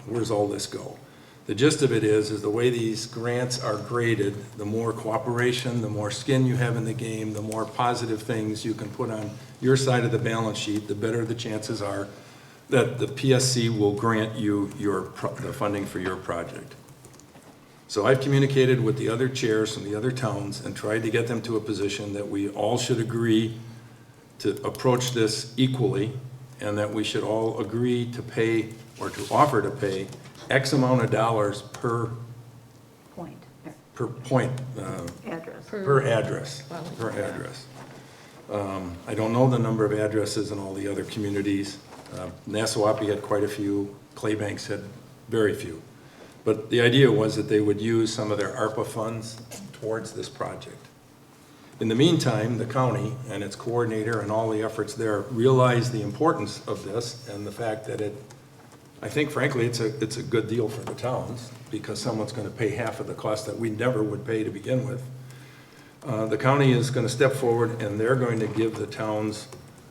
where's all this go? The gist of it is the way these grants are graded, the more cooperation, the more skin you have in the game, the more positive things you can put on your side of the balance sheet, the better the chances are that the PSC will grant you the funding for your project. So I've communicated with the other chairs from the other towns and tried to get them to a position that we all should agree to approach this equally, and that we should all agree to pay, or to offer to pay, X amount of dollars per point,
Address.
per address. I don't know the number of addresses in all the other communities. Nassawapi had quite a few, Claybanks had very few. But the idea was that they would use some of their ARPA funds towards this project. In the meantime, the county and its coordinator and all the efforts there realize the importance of this, and the fact that I think frankly it's a good deal for the towns, because someone's going to pay half of the cost that we never would pay to begin with. The county is going to step forward, and they're going to give the towns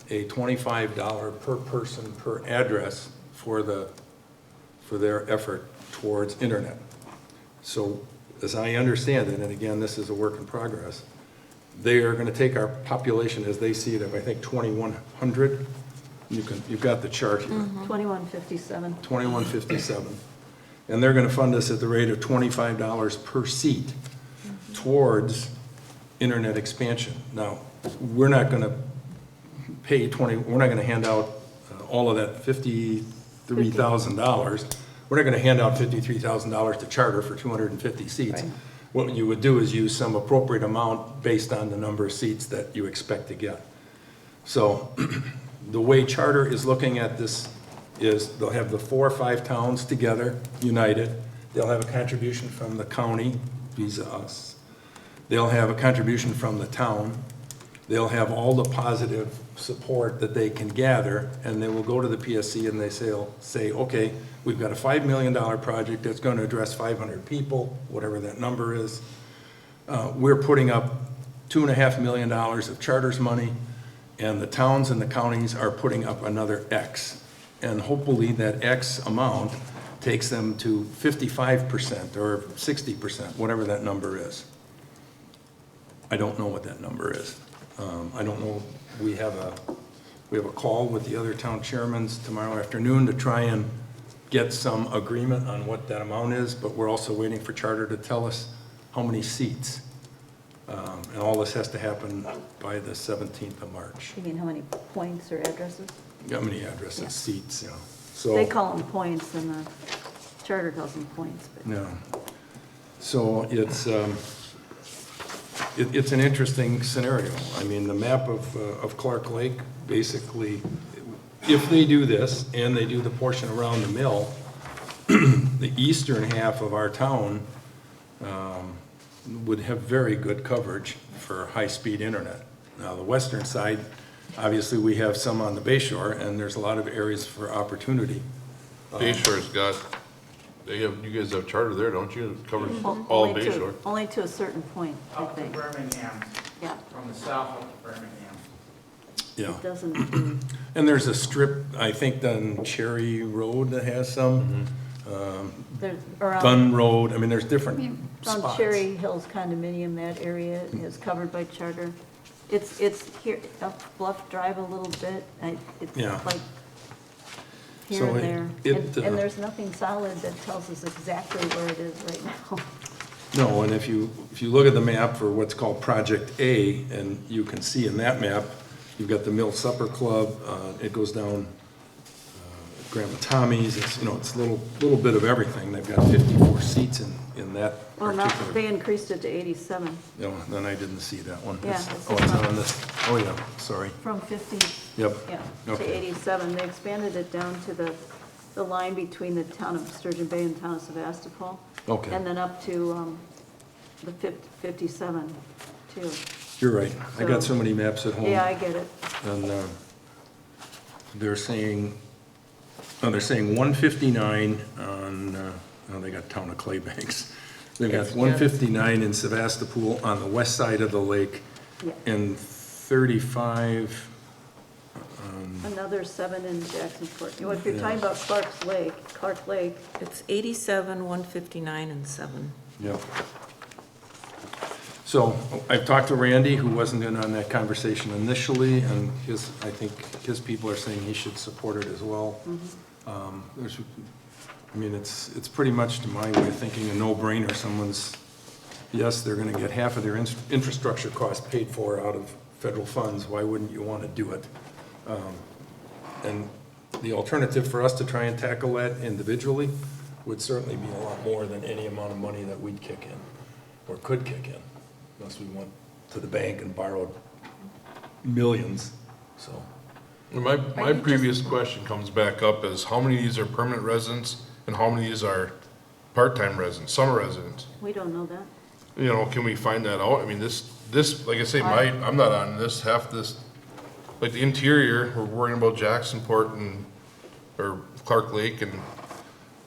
a $25 per person per address for their effort towards internet. So as I understand it, and again, this is a work in progress, they are going to take our population as they see it of, I think, 2,100. You've got the chart here.
2157.
2157. And they're going to fund us at the rate of $25 per seat towards internet expansion. Now, we're not going to pay we're not going to hand out all of that $53,000. we're not gonna hand out $53,000 to charter for 250 seats. What you would do is use some appropriate amount based on the number of seats that you expect to get. So the way charter is looking at this is they'll have the 4 or 5 towns together, united. They'll have a contribution from the county, vis-a us. They'll have a contribution from the town. They'll have all the positive support that they can gather, and they will go to the PSC and they'll say, okay, we've got a $5 million project that's going to address 500 people, whatever that number is. We're putting up $2.5 million of charters money, and the towns and the counties are putting up another X. And hopefully that X amount takes them to 55% or 60%, whatever that number is. I don't know what that number is. I don't know, we have a call with the other town chairmen tomorrow afternoon to try and get some agreement on what that amount is, but we're also waiting for charter to tell us how many seats. And all this has to happen by the 17th of March.
You mean how many points or addresses?
How many addresses,
Yeah.
seats, you know. So,
They call them points, and the charter calls them points, but.
yeah. So it's an interesting scenario. I mean, the map of Clark Lake, basically, if they do this and they do the portion around the mill, the eastern half of our town would have very good coverage for high-speed internet. Now, the western side, obviously, we have some on the Bay Shore, and there's a lot of areas for opportunity.
Bay Shore's got, you guys have charter there, don't you? It covers all
Only
of Bay
to-
Shore.
Only to a certain point, I
Up to
think.
Birmingham,
Yeah,
from the south up to Birmingham.
Yeah.
it doesn't do,
And there's a strip, I think, on Cherry Road that has some.
there's around,
Gun Road, I mean, there's different
on
spots.
Cherry Hills condominium, that area is covered by charter. It's here, up Bluff Drive a little bit, it's
Yeah.
like here
So
and
it-
there.
it,
And there's nothing solid that tells us exactly where it is right now.
No, and if you look at the map for what's called Project A, and you can see in that map, you've got the Mill Supper Club, it goes down Grandma Tommy's, it's, you know, it's a little bit of everything. They've got 54 seats in that
Well, now,
particular.
they increased it to 87,
No, then I didn't see that one.
Yeah,
It's-
it's
Oh, it's
not-
on this, oh, yeah, sorry.
from 50,
Yep,
yeah, to
Okay.
87. They expanded it down to the line between the town of Sturgeon Bay and town of Sevastopol.
Okay.
And then up to the 57, too.
You're right. I got
So-
so many maps at home.
Yeah, I get it.
And they're saying 159 on, oh, they got town of Claybanks. They've got 159 in Sevastopol on the west side of the lake,
Yeah.
and 35,
Another 7 in Jacksonport. You know, if you're talking about Clark Lake,
It's 87, 159, and 7.
yep. So I've talked to Randy, who wasn't in on that conversation initially, and I think his people are saying he should support it as well. It's pretty much, to my way of thinking, a no-brainer. Yes, they're gonna get half of their infrastructure costs paid for out of federal funds. Why wouldn't you wanna do it? And the alternative for us to try and tackle that individually would certainly be a lot more than any amount of money that we'd kick in, or could kick in, unless we went to the bank and borrowed millions, so.
My previous question comes back up is how many of these are permanent residents and how many of these are part-time residents, summer residents?
we don't know that.
You know, can we find that out? I mean, this, like I say, I'm not on this, half this, like the interior, we're worrying about Jacksonport or Clark Lake and,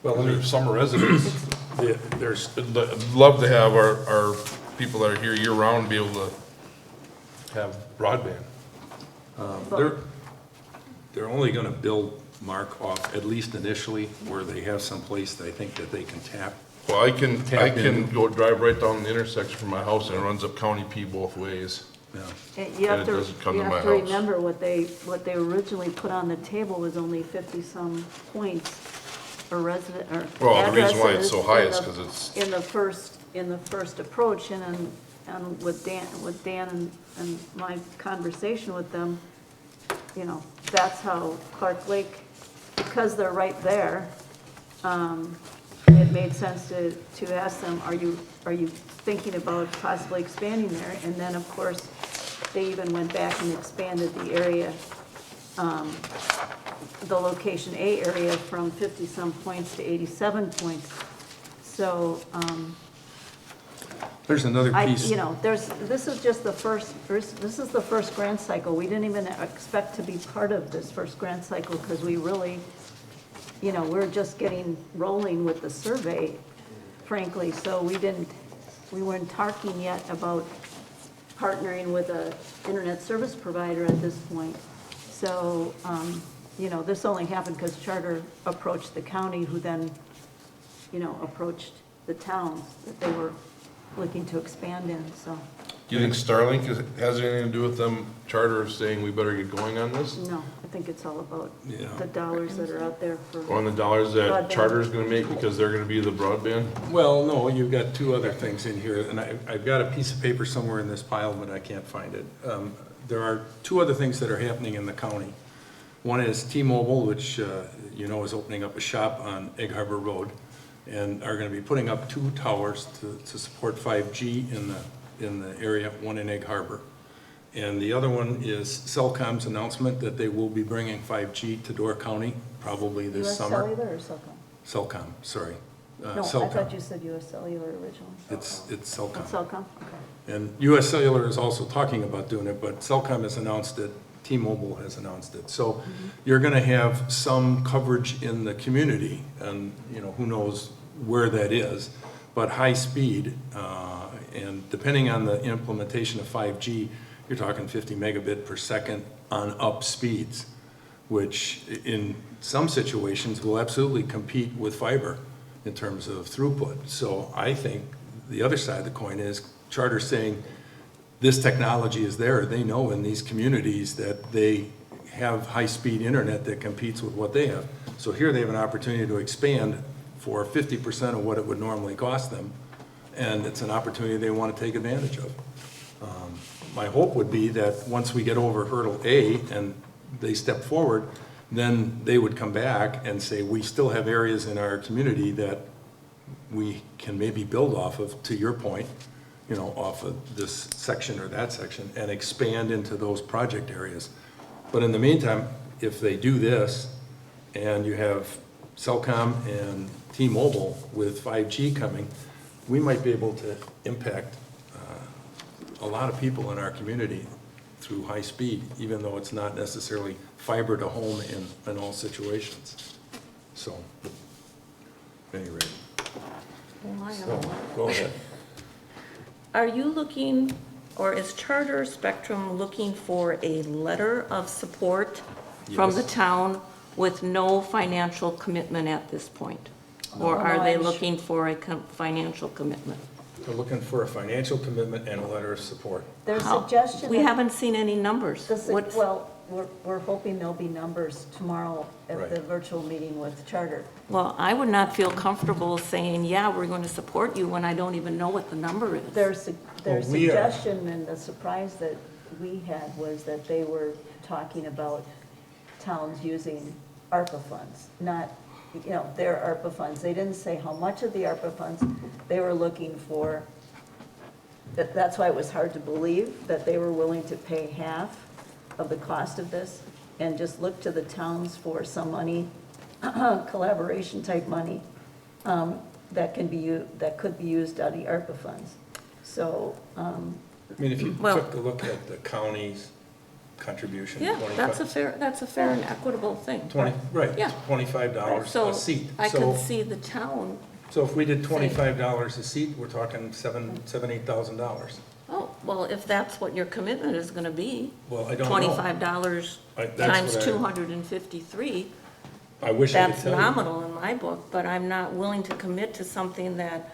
Well,
there's summer residents. I'd love to have our people that are here year-round be able to have broadband.
They're only gonna build, Mark, off, at least initially, where they have some place they think that they can tap.
Well, I can
Tap in.
go drive right down the intersection from my house and it runs up County P both ways.
Yeah.
You have
And it
to,
doesn't come
you
to
have
my
to
house.
remember what they originally put on the table was only 50-some points for resident, or
Well, the reason why it's
addresses
so high
in
is
the-
'cause it's-
in the first approach, and with Dan and my conversation with them, you know, that's how Clark Lake, because they're right there, it made sense to ask them, are you thinking about possibly expanding there? And then, of course, they even went back and expanded the area, the location A area from 50-some points to 87 points. So,
There's another piece.
this is just the this is the first grant cycle. We didn't even expect to be part of this first grant cycle because we really, we're just getting rolling with the survey, frankly. So we weren't talking yet about partnering with a internet service provider at this point. So, this only happened because Charter approached the county, who then, approached the towns that they were looking to expand in, so,
Do you think Starlink has anything to do with them charter saying we better get going on this?
no, I think it's all about
Yeah.
the dollars that are out there for.
On the dollars that
Broadband.
charter's gonna make because they're gonna be the broadband?
Well, no, you've got two other things in here, and I've got a piece of paper somewhere in this pile, but I can't find it. There are two other things that are happening in the county. One is T-Mobile, which, is opening up a shop on Egg Harbor Road, and are gonna be putting up 2 towers to support 5G in the area, one in Egg Harbor. And the other one is Cellcom's announcement that they will be bringing 5G to Door County, probably this
US
summer.
Cellular or Cellcom?
Cellcom, sorry.
No, I
Cellcom.
thought you said US Cellular originally.
It's Cellcom.
It's Cellcom, okay.
And US Cellular is also talking about doing it, but Cellcom has announced it, T-Mobile has announced it. So you're gonna have some coverage in the community, and, who knows where that is, but high speed, and depending on the implementation of 5G, you're talking 50 megabit per second on up speeds, which in some situations will absolutely compete with fiber in terms of throughput. So I think the other side of the coin is Charter saying this technology is there. They know in these communities that they have high-speed internet that competes with what they have. So here they have an opportunity to expand for 50% of what it would normally cost them, and it's an opportunity they want to take advantage of. My hope would be that once we get over hurdle A and they step forward, then they would come back and say, we still have areas in our community that we can maybe build off of, to your point, off of this section or that section, and expand into those project areas. But in the meantime, if they do this, and you have Cellcom and T-Mobile with 5G coming, we might be able to impact a lot of people in our community through high speed, even though it's not necessarily fiber to home in all situations. So, at any rate. So, go ahead.
Are you looking, or is Charter Spectrum looking for a letter of support from the
Yes.
town with no financial commitment at this point? Or are they looking for a financial commitment?
They're looking for a financial commitment and a letter of support.
Their
How?
suggestion.
We
that-
haven't seen any numbers. What's-
Well, we're hoping there'll be numbers tomorrow at
Right.
the virtual meeting with Charter.
Well, I would not feel comfortable saying, yeah, we're going to support you when I don't even know what the number is.
Their
Well, we are-
suggestion and the surprise that we had was that they were talking about towns using ARPA funds, not, their ARPA funds. They didn't say how much of the ARPA funds they were looking for. That's why it was hard to believe that they were willing to pay half of the cost of this and just look to the towns for some money, collaboration type money, that could be used out of the ARPA funds. So,
I mean, if you
Well-
took a look at the county's contribution,
Yeah,
25
that's a fair and equitable thing.
20, right,
Yeah.
$25
So
a seat.
I
So-
could see the town,
So if we did $25 a seat, we're talking $8,000.
oh, well, if that's what your commitment is gonna be,
Well, I don't know.
$25
That's
times
what I-
253,
I wish I could
that's
tell you.
nominal in my book, but I'm not willing to commit to something that,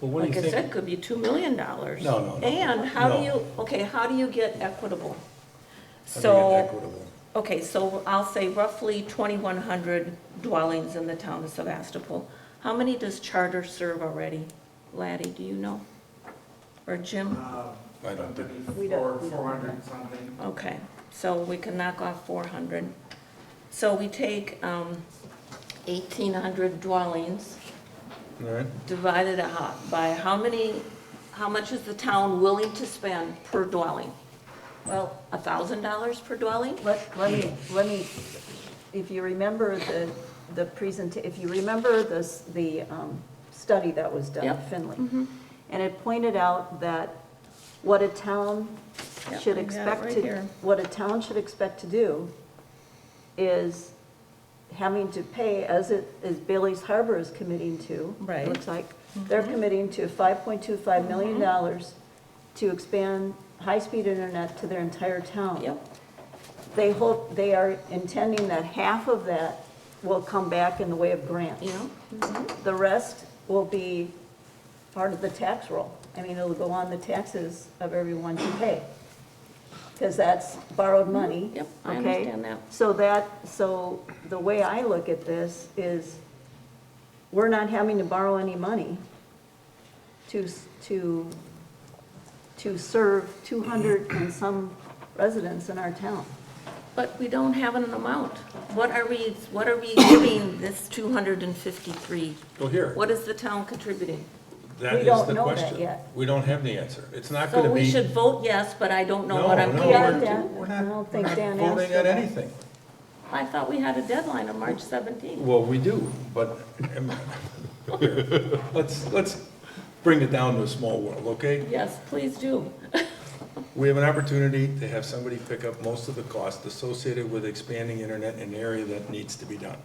Well, what do
like
you
I said,
think?
could be $2 million.
No.
And how do
No.
how do you get equitable?
I think it's
So,
equitable.
okay, so I'll say roughly 2,100 dwellings in the town of Sevastopol. How many does Charter serve already? Laddie, do you know? Or Jim?
I don't think.
We don't-
400 something.
Okay, so we can knock off 400. So we take 1,800 dwellings,
All right?
divided by how much is the town willing to spend per dwelling? Well, $1,000 per dwelling?
Let me, if you remember if you remember the study that was done in
Yep.
Finley.
Mhm.
And it pointed out that what a town
Yep,
should
I got it
expect
right
to,
here.
what a town should expect to do is having to pay, as Bailey's Harbor is committing to.
Right.
It looks like, they're committing to $5.25 million to expand high-speed internet to their entire town.
Yep.
They are intending that half of that will come back in the way of grants.
Yeah.
The rest will be part of the tax roll. I mean, it'll go on the taxes of everyone to pay, because that's borrowed money.
Yep, I
okay?
understand that.
So the way I look at this is, we're not having to borrow any money to serve 200 and some residents in our town.
But we don't have an amount. What are we giving this 253?
Well, here,
What is the town contributing?
that
We
is
don't
the
know that
question.
yet.
We don't have the answer. It's not gonna
So
be.
we should vote yes, but I don't know what I'm
No,
giving.
we're
I don't think Dan asked
voting
for
at
that.
anything.
I thought we had a deadline of March 17th.
Well, we do, but let's bring it down to a small world, okay?
Yes, please do.
We have an opportunity to have somebody pick up most of the cost associated with expanding internet in an area that needs to be done.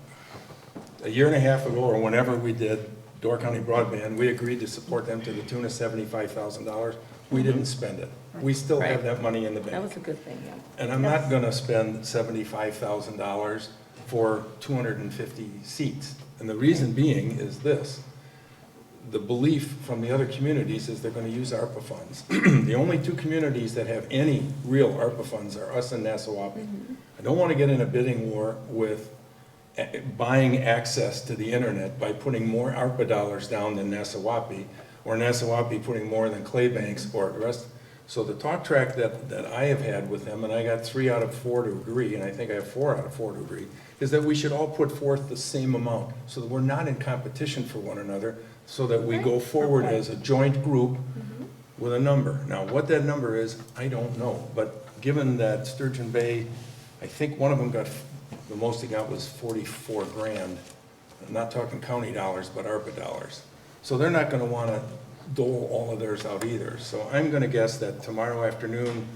A year and a half ago, or whenever we did Door County Broadband, we agreed to support them to the tune of $75,000. We didn't spend it. We still have that money in the
That
bank.
was a good thing, yeah.
And I'm not gonna spend $75,000 for 250 seats. And the reason being is this: the belief from the other communities is they're gonna use ARPA funds. The only two communities that have any real ARPA funds are us and Nassauwappee. I don't wanna get in a bidding war with buying access to the internet by putting more ARPA dollars down than Nassauwappee, or Nassauwappee putting more than Claybanks or the rest. So the talk track that I have had with them, and I got 3 out of 4 to agree, and I think I have 4 out of 4 to agree, is that we should all put forth the same amount, so that we're not in competition for one another, so that we go forward as a joint group with a number. Now, what that number is, I don't know, but given that Sturgeon Bay, I think one of them got, the most he got was 44 grand. I'm not talking county dollars, but ARPA dollars. So they're not gonna wanna dole all of theirs out either. So I'm gonna guess that tomorrow afternoon,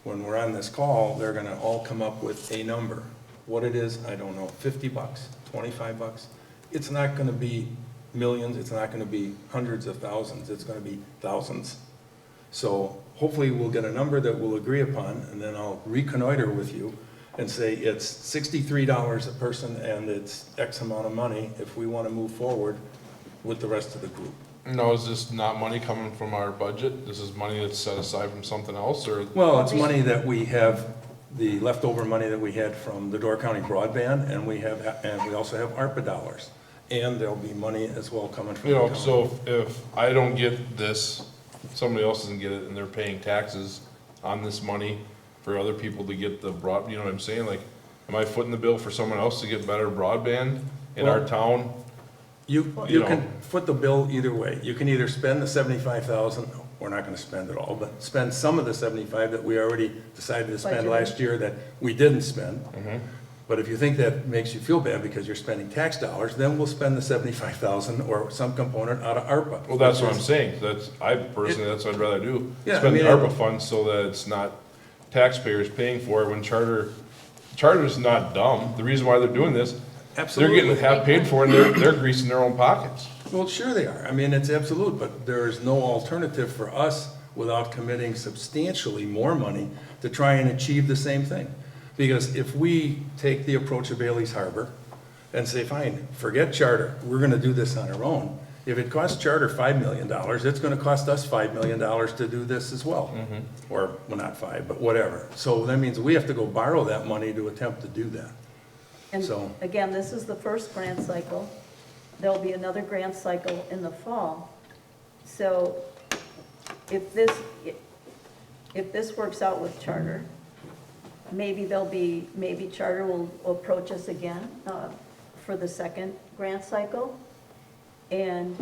when we're on this call, they're gonna all come up with a number. What it is, I don't know, $50, $25. It's not gonna be millions, it's not gonna be hundreds of thousands, it's gonna be thousands. So hopefully we'll get a number that we'll agree upon, and then I'll reconnoiter with you and say it's $63 a person and it's X amount of money if we wanna move forward with the rest of the group.
No, is this not money coming from our budget? This is money that's set aside from something else, or?
Well, it's money that we have, the leftover money that we had from the Door County Broadband, and we also have ARPA dollars. And there'll be money as well coming from
You
the
know,
county.
so if I don't get this, somebody else doesn't get it, and they're paying taxes on this money for other people to get the you know what I'm saying? Like, am I footing the bill for someone else to get better broadband in our town?
You
know.
can foot the bill either way. You can either spend the 75,000, we're not gonna spend it all, but spend some of the 75 that we already decided to spend last year that we didn't spend. But if you think that makes you feel bad because you're spending tax dollars, then we'll spend the 75,000 or some component out of ARPA.
Well, that's what I'm saying. That's what I'd rather do.
Yeah,
Spend the
I mean,
ARPA funds so that it's not taxpayers paying for it when Charter's not dumb. The reason why they're doing this,
Absolutely.
they're getting half paid for it, and they're greasing their own pockets.
Well, sure they are. I mean, it's absolute, but there is no alternative for us without committing substantially more money to try and achieve the same thing. Because if we take the approach of Bailey's Harbor and say, fine, forget Charter, we're gonna do this on our own. If it costs Charter $5 million, it's gonna cost us $5 million to do this as well. Or, well, not 5, but whatever. So that means we have to go borrow that money to attempt to do that.
And
So-
again, this is the first grant cycle. There'll be another grant cycle in the fall. So if this works out with Charter, maybe Charter will approach us again for the second grant cycle. And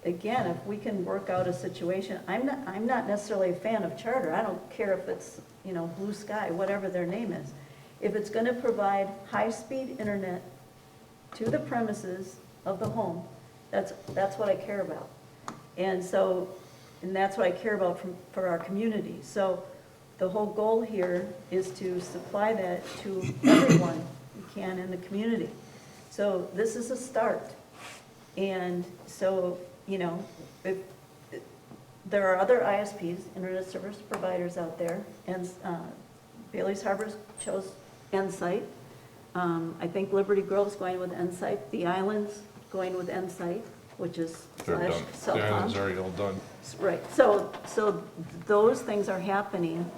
again, if we can work out a situation, I'm not necessarily a fan of charter. I don't care if it's, you know, Blue Sky, whatever their name is. If it's gonna provide high-speed internet to the premises of the home, that's what I care about. And so, and that's what I care about for our community. So the whole goal here is to supply that to everyone who can in the community. So this is a start. And so, you know, there are other ISPs, internet service providers out there, and Bailey's Harbor's chose Ensight. I think Liberty Grove's going with Ensight. The Island's going with Ensight, which is
They're
slash
done.
cell
The
phone.
island's already all done.
Right, so those things are happening,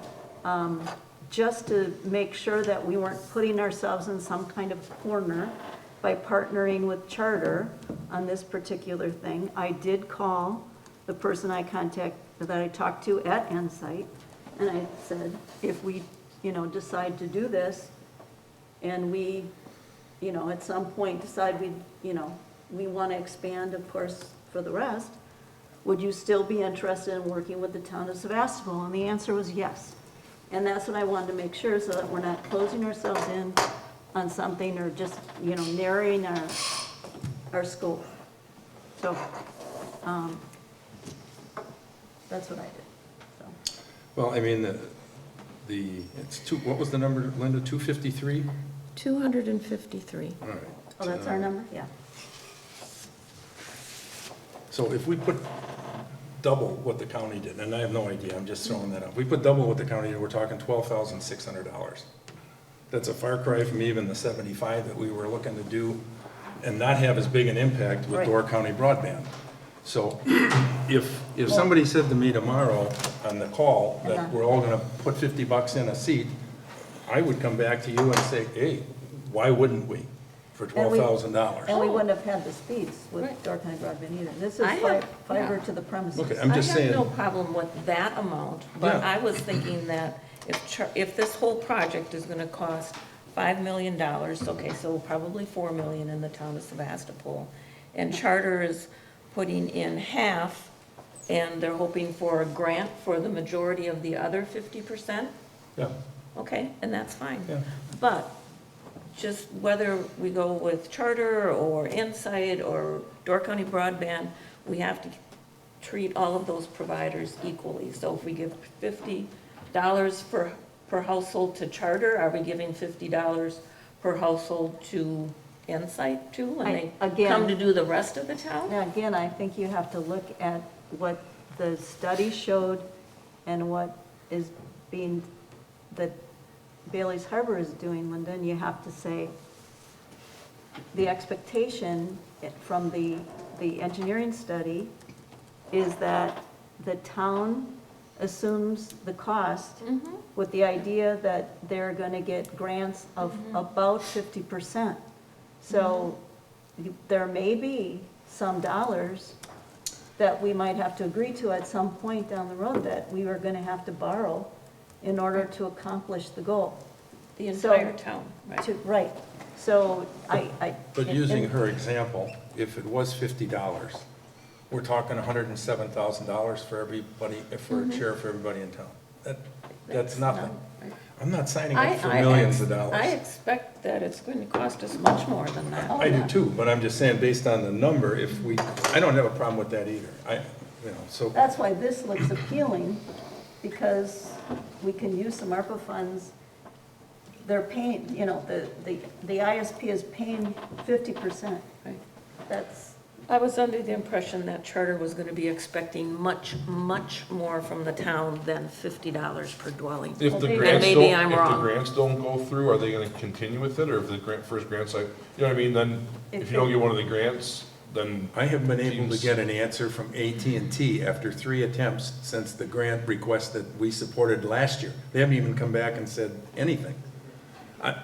just to make sure that we weren't putting ourselves in some kind of corner by partnering with Charter on this particular thing. I did call the person that I talked to at Ensight, and I said, if we, you know, decide to do this, and we, you know, at some point decide we want to expand, of course, for the rest, would you still be interested in working with the town of Sevastopol? And the answer was yes. And that's what I wanted to make sure, so that we're not closing ourselves in on something or just, you know, narrowing our scope. So, that's what I did, so.
Well, I mean, what was the number, Linda, 253?
253.
All right.
Oh, that's our number? Yeah.
So if we put double what the county did, and I have no idea, I'm just throwing that out. If we put double what the county did, we're talking $12,600. That's a far cry from even the 75 that we were looking to do and not have as big an impact with
Right.
Door County Broadband. So if somebody said to me tomorrow on the call that we're all gonna put $50 in a seat, I would come back to you and say, hey, why wouldn't we for $12,000?
And we wouldn't have had the speeds with Door County Broadband either. This is
I have-
fiber
yeah.
to the premises.
Okay, I'm just
I have no
saying,
problem with that amount, but
Yeah.
I was thinking that if this whole project is gonna cost $5 million, okay, so probably $4 million in the town of Sevastopol, and Charter is putting in half, and they're hoping for a grant for the majority of the other 50%,
yeah,
okay, and that's fine.
yeah.
But just whether we go with Charter or Insight or Door County Broadband, we have to treat all of those providers equally. So if we give $50 per household to Charter, are we giving $50 per household to Insight too when they
Again-
come to do the rest of the town?
Now, again, I think you have to look at what the study showed and what is that Bailey's Harbor is doing, Linda, and you have to say, the expectation from the engineering study is that the town assumes the cost with the idea that they're gonna get grants of about 50%. So there may be some dollars that we might have to agree to at some point down the road that we are gonna have to borrow in order to accomplish the goal.
The entire town, right?
Right, so I.
But using her example, if it was $50, we're talking $107,000 for everybody, for a chair for everybody in town. That's nothing. I'm not signing up for millions of dollars.
I expect that it's going to cost us much more than that.
I do too, but I'm just saying, based on the number, I don't have a problem with that either. So,
That's why this looks appealing, because we can use some ARPA funds. They're paying, you know, the ISP is paying 50%.
Right.
That's,
I was under the impression that Charter was going to be expecting much, much more from the town than $50 per dwelling.
If the
And
grants
maybe
don't,
I'm
if the
wrong.
grants don't go through, are they gonna continue with it, or if the first grant's like, you know what I mean, then if you don't get one of the grants, then.
I have been able to
Seems-
get an answer from AT&T after 3 attempts since the grant request that we supported last year. They haven't even come back and said anything.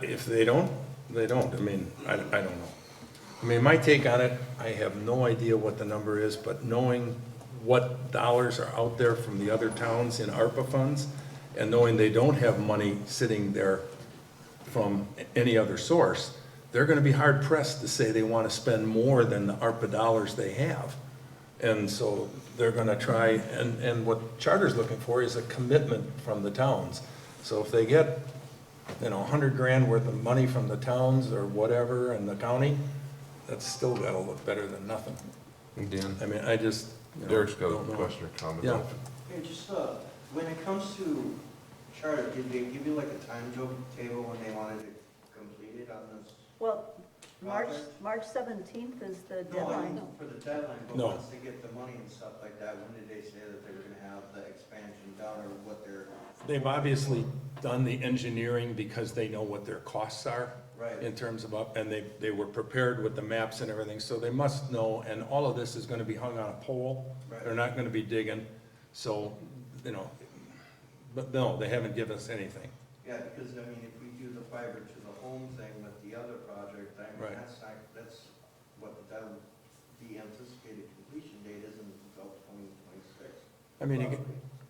If they don't, they don't. I mean, I don't know. I mean, my take on it, I have no idea what the number is, but knowing what dollars are out there from the other towns in ARPA funds, and knowing they don't have money sitting there from any other source, they're gonna be hard pressed to say they wanna spend more than the ARPA dollars they have. And so they're gonna try, and what Charter's looking for is a commitment from the towns. So if they get, $100,000 worth of money from the towns or whatever and the county, that's still gotta look better than nothing.
Dan,
I mean, I just,
Derek's got
don't
a
know.
question or comment.
Yeah.
Hey, just, when it comes to charter, did they give you like a timetable when they wanted it completed on this?
Well,
Project?
March 17th is the
No,
deadline.
for the deadline, but
No.
once they get the money and stuff like that, when did they say that they were gonna have the expansion done, or what their?
They've obviously done the engineering because they know what their costs are.
Right.
In terms of and they were prepared with the maps and everything, so they must know, and all of this is gonna be hung on a pole.
Right.
They're not gonna be digging, so, but no, they haven't given us anything.
Yeah, because I mean, if we do the fiber to the home thing with the other project, I mean,
Right.
that's what the anticipated completion date isn't until 2026.
I mean, you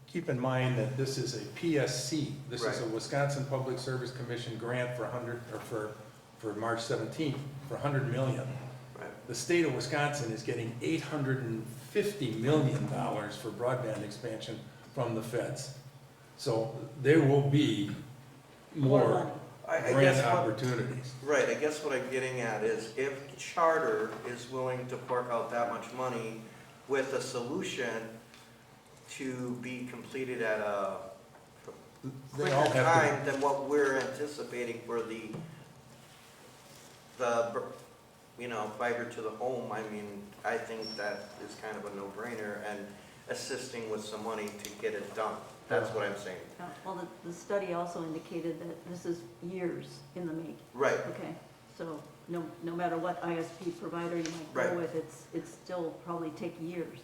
keep in mind that this is a PSC, this is a
Right.
Wisconsin Public Service Commission grant for for March 17th, for $100 million.
Right.
The state of Wisconsin is getting $850 million for broadband expansion from the feds. So there will be more
I
grant
guess what-
opportunities.
Right, I guess what I'm getting at is if Charter is willing to fork out that much money with a solution to be completed at a
They all
quicker
have to,
time than what we're anticipating for the fiber to the home, I mean, I think that is kind of a no-brainer, and assisting with some money to get it done. That's what I'm saying.
Well, the study also indicated that this is years in the making.
Right.
Okay, so no matter what ISP provider you might
Right.
go with, it's still probably take years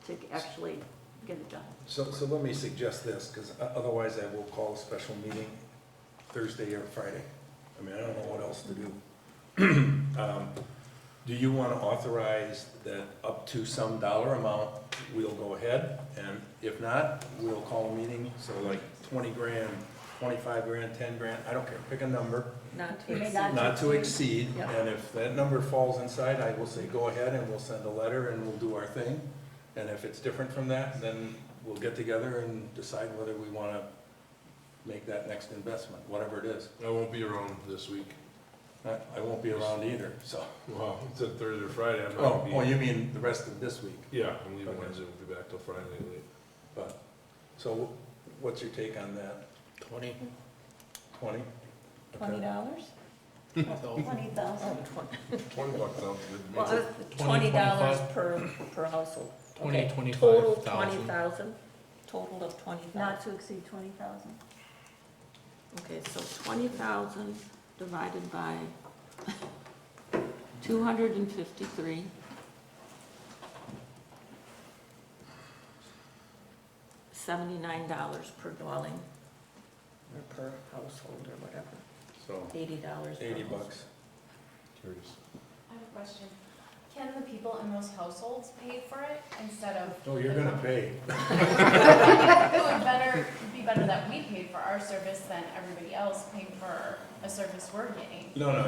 to actually get it done.
so let me suggest this, because otherwise I will call a special meeting Thursday or Friday. I mean, I don't know what else to do. Do you want to authorize that up to some dollar amount, we'll go ahead? And if not, we'll call a meeting, so like 20 grand, 25 grand, 10 grand, I don't care, pick a number,
Not to
It may
exceed.
not to exceed.
Yep.
And if that number falls inside, I will say, go ahead, and we'll send a letter and we'll do our thing. And if it's different from that, then we'll get together and decide whether we want to make that next investment, whatever it is.
I won't be around this week.
I won't be around either, so.
Well, it's a Thursday or Friday, I'm not
Oh,
gonna be.
you mean the rest of this week?
Yeah, I'm leaving
Okay.
Wednesday, we'll be back till Friday late.
But, so what's your take on that?
20.
20?
$20?
20,000.
20 bucks sounds good to me.
Well, $20 per household.
20,
Okay,
25,000.
Total 20,000, total of 20,000.
Not to exceed 20,000.
Okay, so 20,000 divided by 253. $79 per dwelling, or per household, or whatever,
So,
$80 per
80
household.
bucks.
Curious.
I have a question. Can the people in those households pay for it instead of?
Oh, you're gonna pay.
It would be better that we paid for our service than everybody else paying for a service we're getting.
No,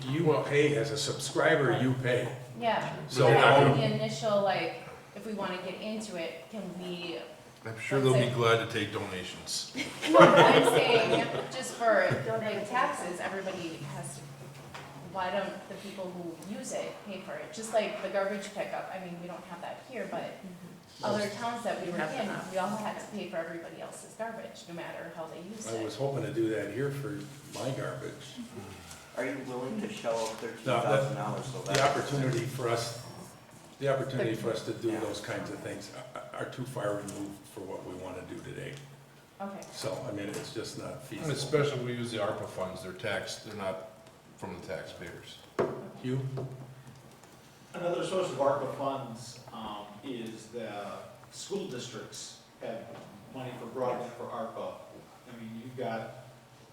you will pay as a subscriber, you pay.
Yeah.
So,
But
um,
the initial, if we want to get into it, can we?
I'm sure they'll be glad to take donations.
No, but I'm saying, just for taxes, everybody has to. Why don't the people who use it pay for it? Just like the garbage pickup, I mean, we don't have that here, but other towns that we were in, we all had to pay for everybody else's garbage, no matter how they used
I was
it.
hoping to do that here for my garbage.
Are you willing to shell out
No,
$13,000 so that?
The opportunity for us to do those kinds of things are too far removed for what we want to do today.
Okay.
So, I mean, it's just not
And
feasible.
especially when we use the ARPA funds, they're taxed, they're not from the taxpayers.
Hugh?
Another source of ARPA funds is the school districts have money for broadband for ARPA. I mean, you've got,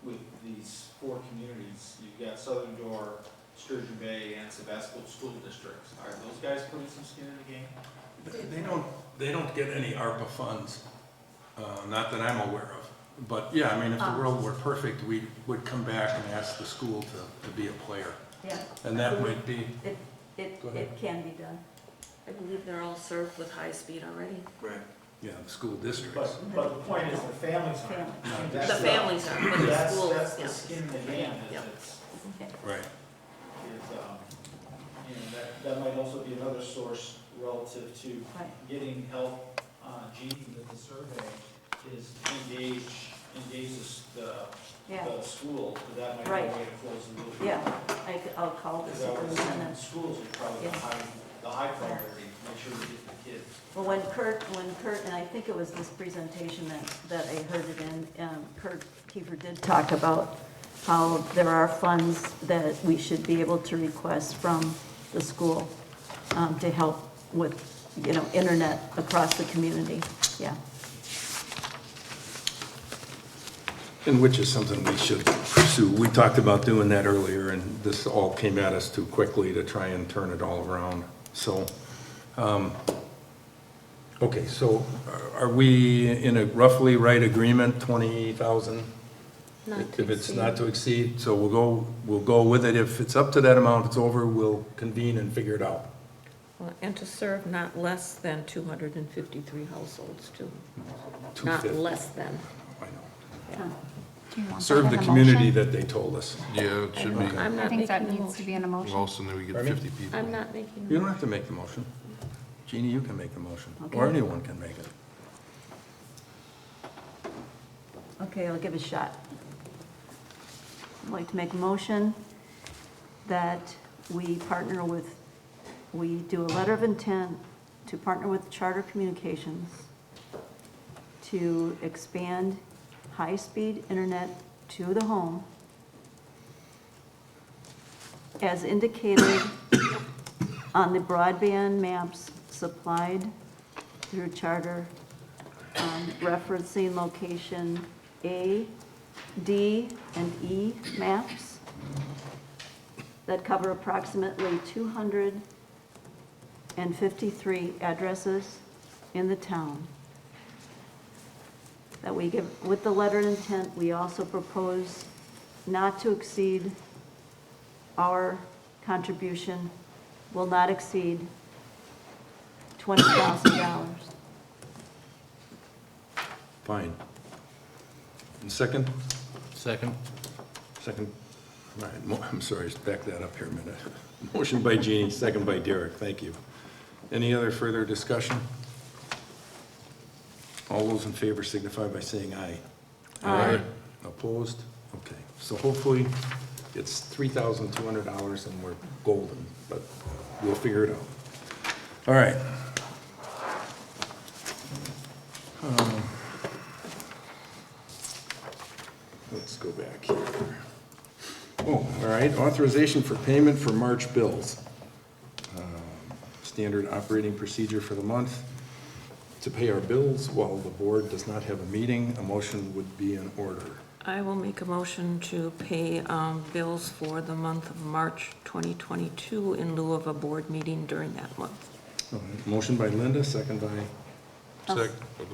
with these 4 communities, you've got Southern Door, Sturgeon Bay, and Sevastopol school districts. Are those guys putting some skin in the game?
They don't get any ARPA funds, not that I'm aware of. But, yeah, I mean, if the world were perfect, we would come back and ask the school to be a player.
Yeah.
And that might be, Go ahead.
It can be done.
I believe they're all served with high speed already.
Right.
yeah, the school districts.
But the point is, the families aren't.
Families.
I mean,
The
that's
families are, but the
That's,
schools,
that's the
yeah.
skin in the game,
Yeah.
is it's,
Right.
that might also be another source relative to
Right.
getting help, Jeannie, with the survey, is engage
Yeah,
the school, so that might be a
Right.
way to close the loop.
yeah, I'll call the
Because I would assume
superintendent.
schools are probably
Yeah.
the high priority, make sure we get the kids.
Well, when Kurt, and I think it was this presentation that I heard it in, Kurt Kiefer did talk about how there are funds that we should be able to request from the school to help with, internet across the community, yeah.
And which is something we should pursue. We talked about doing that earlier, and this all came at us too quickly to try and turn it all around. So, okay, so are we in a roughly right agreement, 20,000?
Not to
If it's
exceed.
not to exceed, so we'll go with it. If it's up to that amount, it's over, we'll convene and figure it out.
And to serve not less than 253 households too. Not
250.
less than.
I know.
Yeah.
Do you want that
Serve
in
the
a
community
motion?
that they told us.
Yeah, it should be.
I'm
I
not
think that
making the
needs to
motion.
be in a motion.
Also, then we get
Pardon me?
50 people.
I'm not making.
You don't have to make the motion. Jeannie, you can make the motion, or
Okay.
anyone can make it.
Okay, I'll give it a shot. I'd like to make a motion that we do a letter of intent to partner with Charter Communications to expand high-speed internet to the home as indicated on the broadband maps supplied through Charter, referencing location A, D, and E maps that cover approximately 253 addresses in the town. That we give, with the letter of intent, we also propose not to exceed, our contribution will not exceed $20,000.
Fine. And second?
Second.
Second, all right, I'm sorry, just back that up here a minute. Motion by Jeannie, second by Derek, thank you. Any other further discussion? All those in favor signify by saying aye.
Aye.
Opposed? Okay, so hopefully it's $3,200 and we're golden, but we'll figure it out. All right. Let's go back here. Oh, all right, authorization for payment for March bills. Standard operating procedure for the month. To pay our bills while the board does not have a meeting, a motion would be in order.
I will make a motion to pay bills for the month of March 2022 in lieu of a board meeting during that month.
All right, motion by Linda, second by
Go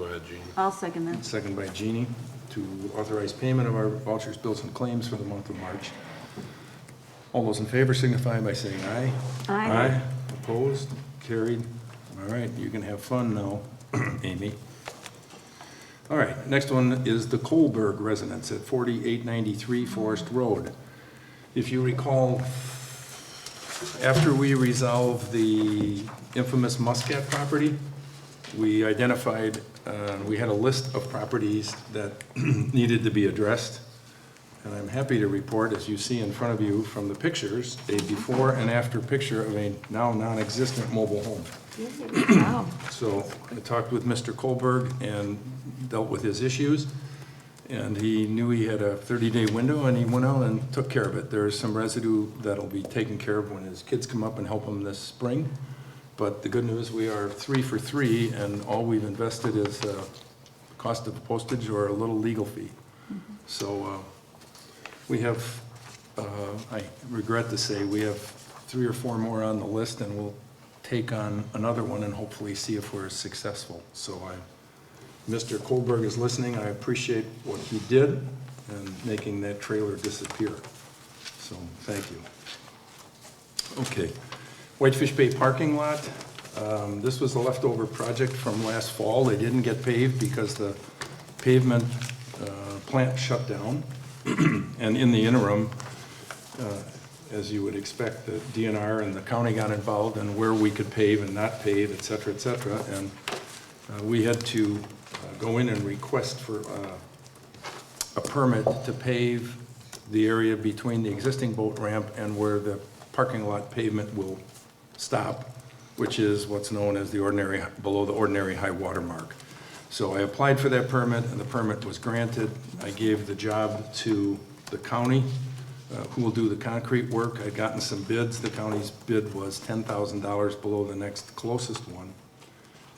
ahead, Jeannie.
I'll second that.
Second by Jeannie, to authorize payment of our vouchers, bills, and claims for the month of March. All those in favor signify by saying aye.
Aye.
Opposed? Carried. All right, you can have fun now, Amy. All right, next one is the Kohlberg residence at 4893 Forest Road. If you recall, after we resolved the infamous Muscat property, we identified, we had a list of properties that needed to be addressed. And I'm happy to report, as you see in front of you from the pictures, a before and after picture of a now non-existent mobile home.
Wow.
So I talked with Mr. Kohlberg and dealt with his issues. And he knew he had a 30-day window, and he went out and took care of it. There is some residue that'll be taken care of when his kids come up and help him this spring. But the good news, we are 3 for 3, and all we've invested is cost of postage or a little legal fee. So we have, I regret to say, we have 3 or 4 more on the list, and we'll take on another one and hopefully see if we're successful. So Mr. Kohlberg is listening. I appreciate what he did in making that trailer disappear. So thank you. Okay. Whitefish Bay Parking Lot. This was a leftover project from last fall. They didn't get paved because the pavement plant shut down. And in the interim, as you would expect, the DNR and the county got involved in where we could pave and not pave, et cetera, et cetera. And we had to go in and request for a permit to pave the area between the existing boat ramp and where the parking lot pavement will stop, which is what's known as the ordinary, below the ordinary high water mark. So I applied for that permit, and the permit was granted. I gave the job to the county, who will do the concrete work. I'd gotten some bids. The county's bid was $10,000 below the next closest one,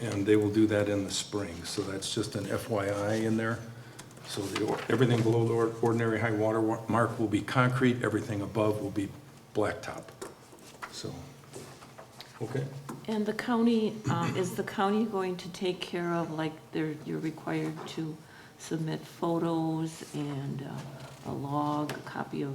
and they will do that in the spring. So that's just an FYI in there. So everything below the ordinary high water mark will be concrete, everything above will be blacktop. So, okay.
And the county, is the county going to take care of, like, you're required to submit photos and a log, a copy of,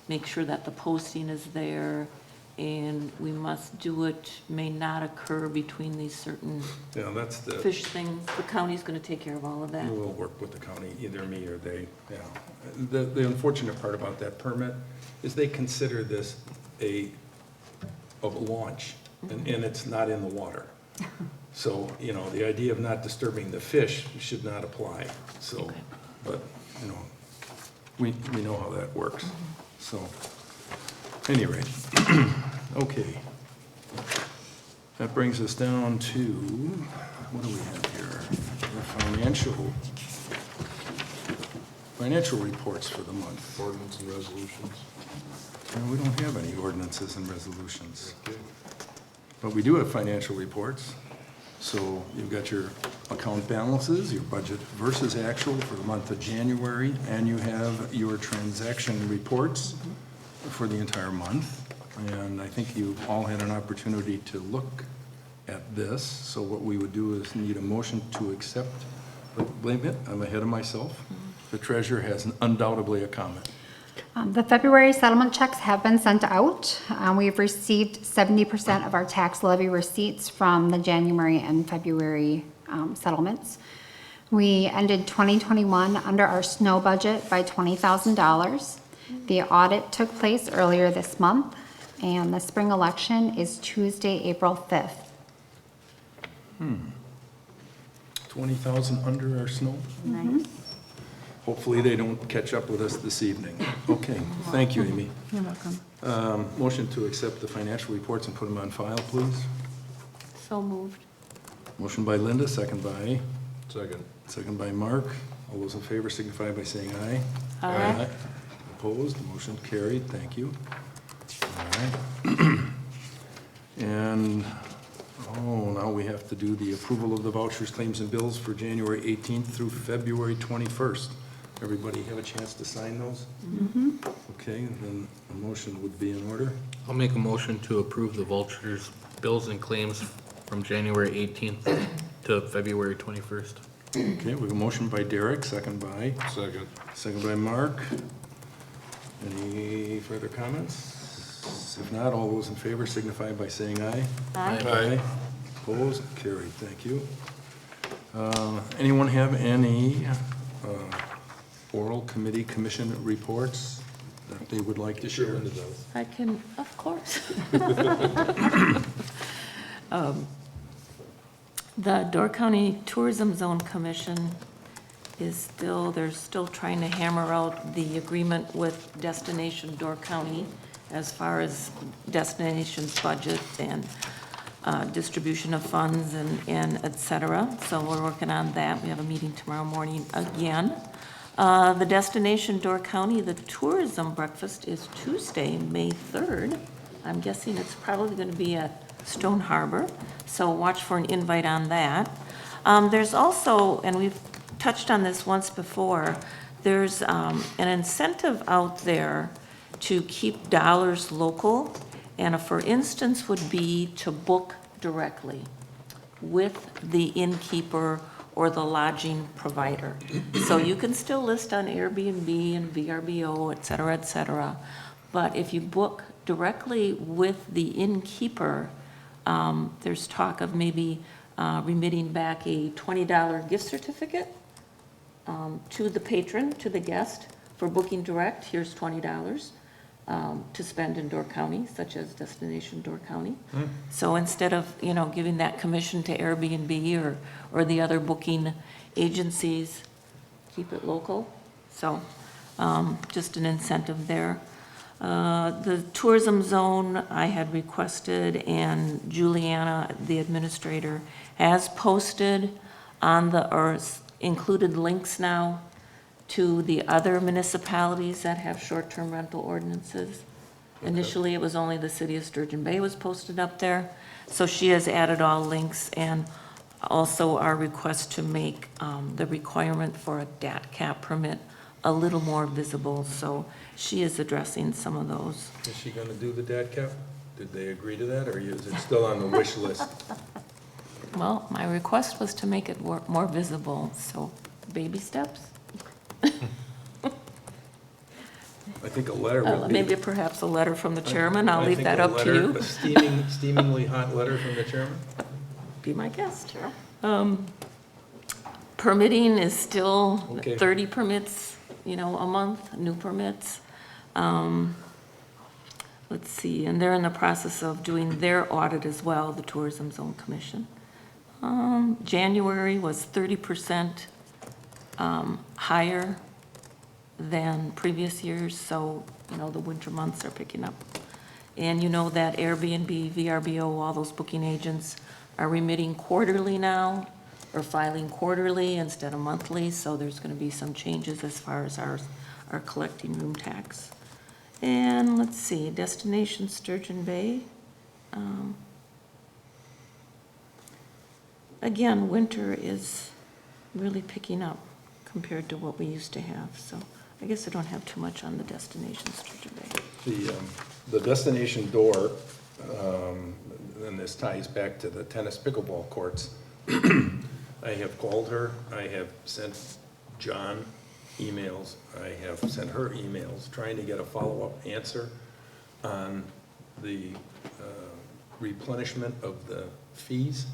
make sure that the posting is there, and we must do it, may not occur between these certain
Yeah, that's the,
fish things. The county's gonna take care of all of that.
we'll work with the county, either me or they, yeah. The unfortunate part about that permit is they consider this a launch, and it's not in the water. So, you know, the idea of not disturbing the fish should not apply, so,
Okay.
but, you know, we know how that works, so, any rate, okay. That brings us down to, what do we have here? The financial reports for the month.
Ordinance and resolutions.
We don't have any ordinances and resolutions. But we do have financial reports. So you've got your account balances, your budget versus actual for the month of January, and you have your transaction reports for the entire month. And I think you've all had an opportunity to look at this. So what we would do is need a motion to accept. But wait a minute, I'm ahead of myself. The treasurer has undoubtedly a comment.
The February settlement checks have been sent out. We've received 70% of our tax levy receipts from the January and February settlements. We ended 2021 under our snow budget by $20,000. The audit took place earlier this month, and the spring election is Tuesday, April 5th.
20,000 under our snow?
Nice.
Hopefully they don't catch up with us this evening. Okay, thank you, Amy.
You're welcome.
Motion to accept the financial reports and put them on file, please.
So moved.
Motion by Linda, second by?
Second.
Second by Mark. All those in favor signify by saying aye.
Aye.
Opposed, motion carried, thank you. All right. And, now we have to do the approval of the vouchers, claims, and bills for January 18th through February 21st. Everybody have a chance to sign those? Okay, then a motion would be in order.
I'll make a motion to approve the vouchers, bills, and claims from January 18th to February 21st.
Okay, we have a motion by Derek, second by?
Second.
Second by Mark. Any further comments? If not, all those in favor signify by saying aye.
Aye.
Opposed? Carried, thank you. Anyone have any oral committee commission reports that they would like to share?
I can, of course. The Door County Tourism Zone Commission is they're still trying to hammer out the agreement with Destination Door County as far as Destination's budget and distribution of funds and et cetera. So we're working on that. We have a meeting tomorrow morning again. The Destination Door County, the tourism breakfast is Tuesday, May 3rd. I'm guessing it's probably going to be at Stone Harbor, so watch for an invite on that. There's also, and we've touched on this once before, there's an incentive out there to keep dollars local, and a for instance would be to book directly with the innkeeper or the lodging provider. So you can still list on Airbnb and VRBO, et cetera, but if you book directly with the innkeeper. There's talk of maybe remitting back a $20 gift certificate to the patron, to the guest, for booking direct. Here's $20 to spend in Door County, such as Destination Door County. So instead of, giving that commission to Airbnb or the other booking agencies, keep it local. So just an incentive there. The tourism zone I had requested, and Juliana, the administrator, has posted on or included links now to the other municipalities that have short-term rental ordinances. Okay. Initially, it was only the city of Sturgeon Bay was posted up there. So she has added all links, and also our request to make the requirement for a DAT cap permit a little more visible. So she is addressing some of those.
Is she gonna do the DAT cap? Did they agree to that, or is it still on the wish list?
Well, my request was to make it more visible, so baby steps.
I think a letter would be.
Maybe perhaps a letter from the chairman. I'll leave that up to you.
A steamingly hot letter from the chairman?
Be my guest. Permitting is still
Okay.
30 permits, a month, new permits. Let's see, and they're in the process of doing their audit as well, the Tourism Zone Commission. January was 30% higher than previous years, so, the winter months are picking up. And that Airbnb, VRBO, all those booking agents are remitting quarterly now, or filing quarterly instead of monthly, so there's going to be some changes as far as our collecting room tax. And let's see, Destination Sturgeon Bay. Again, winter is really picking up compared to what we used to have, so I guess I don't have too much on the Destination Sturgeon Bay.
The destination door, and this ties back to the tennis pickleball courts. I have called her, I have sent John emails, I have sent her emails, trying to get a follow-up answer on the replenishment of the fees.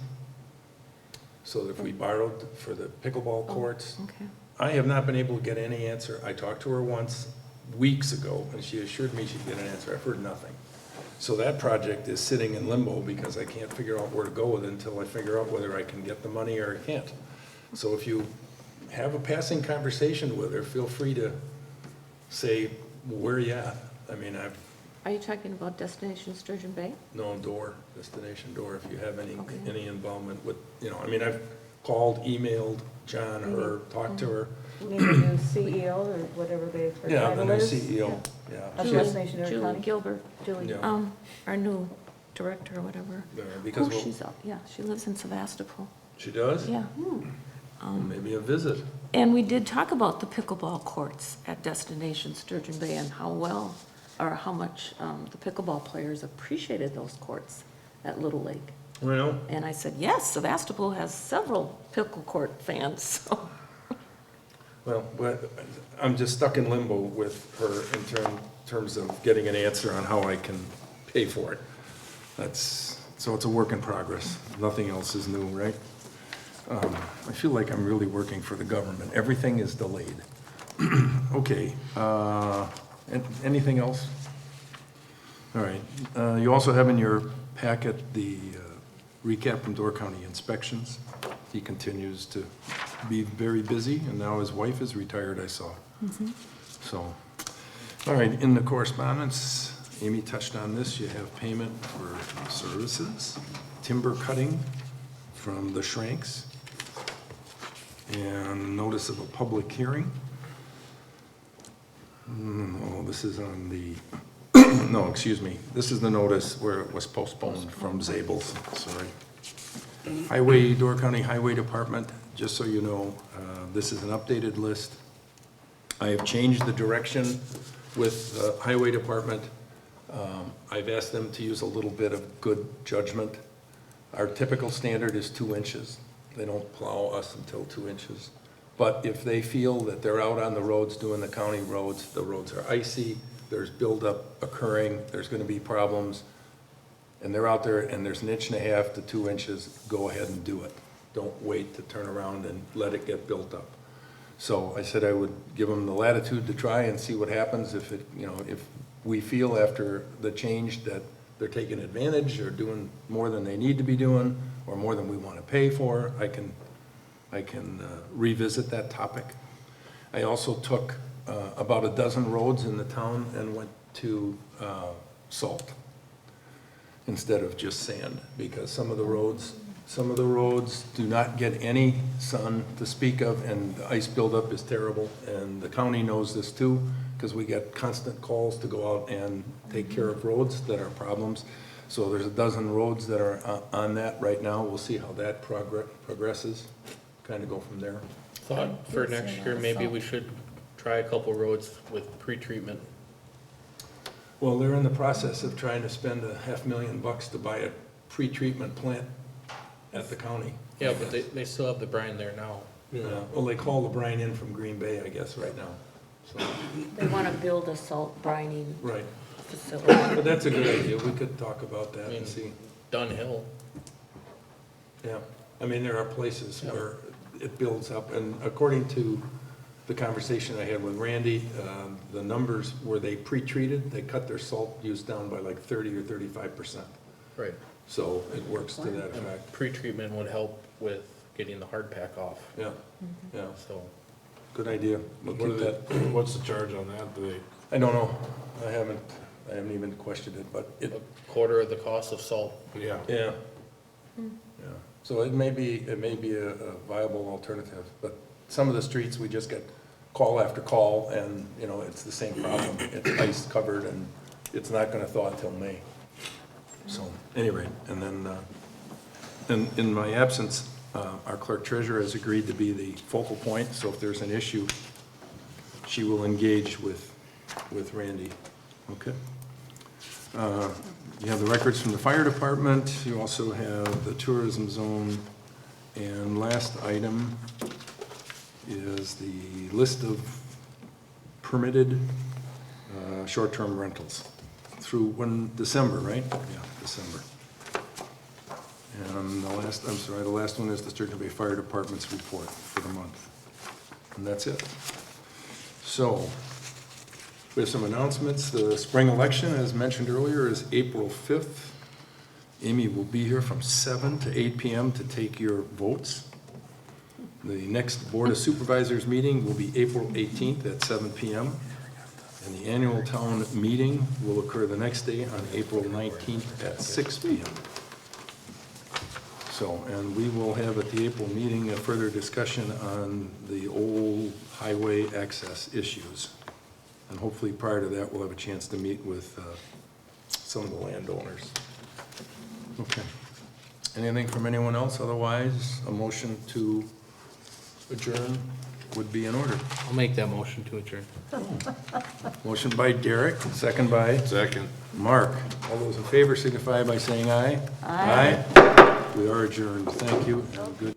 So that if we borrowed for the pickleball courts,
Okay.
I have not been able to get any answer. I talked to her once, weeks ago, and she assured me she'd get an answer. I've heard nothing. So that project is sitting in limbo because I can't figure out where to go with it until I figure out whether I can get the money or I can't. So if you have a passing conversation with her, feel free to say, where are you at? I mean,
Are you talking about Destination Sturgeon Bay?
no destination door, if you have any
Okay.
involvement with, I've called, emailed John, her, talked to her.
You mean the new CEO or whatever her
Yeah, the
title
new
is?
CEO, yeah.
Of
She has-
Destination Door
Julie
County?
Gilbert,
Yeah.
our new director or whatever.
Because
She's up, yeah, she lives in Sevastopol.
she does?
Yeah.
Maybe a visit.
And we did talk about the pickleball courts at Destination Sturgeon Bay and how well, or how much the pickleball players appreciated those courts at Little Lake.
Well,
And I said, yes, Sevastopol has several pickle court fans, so.
but I'm just stuck in limbo with her in terms of getting an answer on how I can pay for it. So it's a work in progress. Nothing else is new, right? I feel like I'm really working for the government. Everything is delayed. Okay, anything else? All right, you also have in your packet the recap from Door County inspections. He continues to be very busy, and now his wife is retired, I saw. So, all right, in the correspondence, Amy touched on this, you have payment for services, timber cutting from the Shranks, and notice of a public hearing. No, this is on the, no, excuse me, this is the notice where it was postponed from Zabel's, sorry. Highway, Door County Highway Department, just so you know, this is an updated list. I have changed the direction with the Highway Department. I've asked them to use a little bit of good judgment. Our typical standard is 2 inches. They don't plow us until 2 inches. But if they feel that they're out on the roads doing the county roads, the roads are icy, there's buildup occurring, there's gonna be problems, and they're out there and there's 1.5 to 2 inches, go ahead and do it. Don't wait to turn around and let it get built up. So I said I would give them the latitude to try and see what happens if it, you know, if we feel after the change that they're taking advantage or doing more than they need to be doing or more than we want to pay for, I can revisit that topic. I also took about a dozen roads in the town and went to salt instead of just sand, because some of the roads do not get any sun to speak of, and the ice buildup is terrible, and the county knows this too, because we get constant calls to go out and take care of roads that are problems. So there's a dozen roads that are on that right now. We'll see how that progresses, kind of go from there.
Thought for next year, maybe we should try a couple roads with pre-treatment.
Well, they're in the process of trying to spend $500,000 to buy a pre-treatment plant at the county.
Yeah, but they still have the brine there now.
Yeah, well, they call the brine in from Green Bay, I guess, right now. So,
They want to build a salt brining
right.
facility.
But that's a good idea. We could talk about that and see.
Dunhill.
Yeah, I mean, there are places where it builds up, and according to the conversation I had with Randy, the numbers where they pre-treated, they cut their salt use down by like 30 or 35%.
Right.
So it works to that effect.
Pre-treatment would help with getting the hard pack off.
Yeah, yeah,
So,
good idea. We'll keep that.
What's the charge on that? Do they?
I don't know. I haven't even questioned it, but
a
it,
quarter of the cost of salt.
Yeah.
yeah. Yeah, so it may be a viable alternative, but some of the streets, we just get call after call, and, you know, it's the same problem. It's ice covered, and it's not gonna thaw until May. So, anyway, and then, in my absence, our clerk treasurer has agreed to be the focal point, so if there's an issue, she will engage with Randy. Okay? You have the records from the fire department, you also have the tourism zone, and last item is the list of permitted short-term rentals through December, right? Yeah, December. And the last one is the Sturgeon Bay Fire Department's report for the month. And that's it. So, we have some announcements. The spring election, as mentioned earlier, is April 5th. Amy will be here from 7 to 8 p.m. to take your votes. The next Board of Supervisors meeting will be April 18th at 7 p.m. And the annual town meeting will occur the next day on April 19th at 6 p.m. So, and we will have at the April meeting a further discussion on the old highway access issues. And hopefully prior to that, we'll have a chance to meet with some of the landowners. Okay. Anything from anyone else? Otherwise, a motion to adjourn would be in order.
I'll make that motion to adjourn.
Motion by Derek, second by?
Second.
Mark. All those in favor signify by saying aye.
Aye.
Aye. We are adjourned. Thank you and good.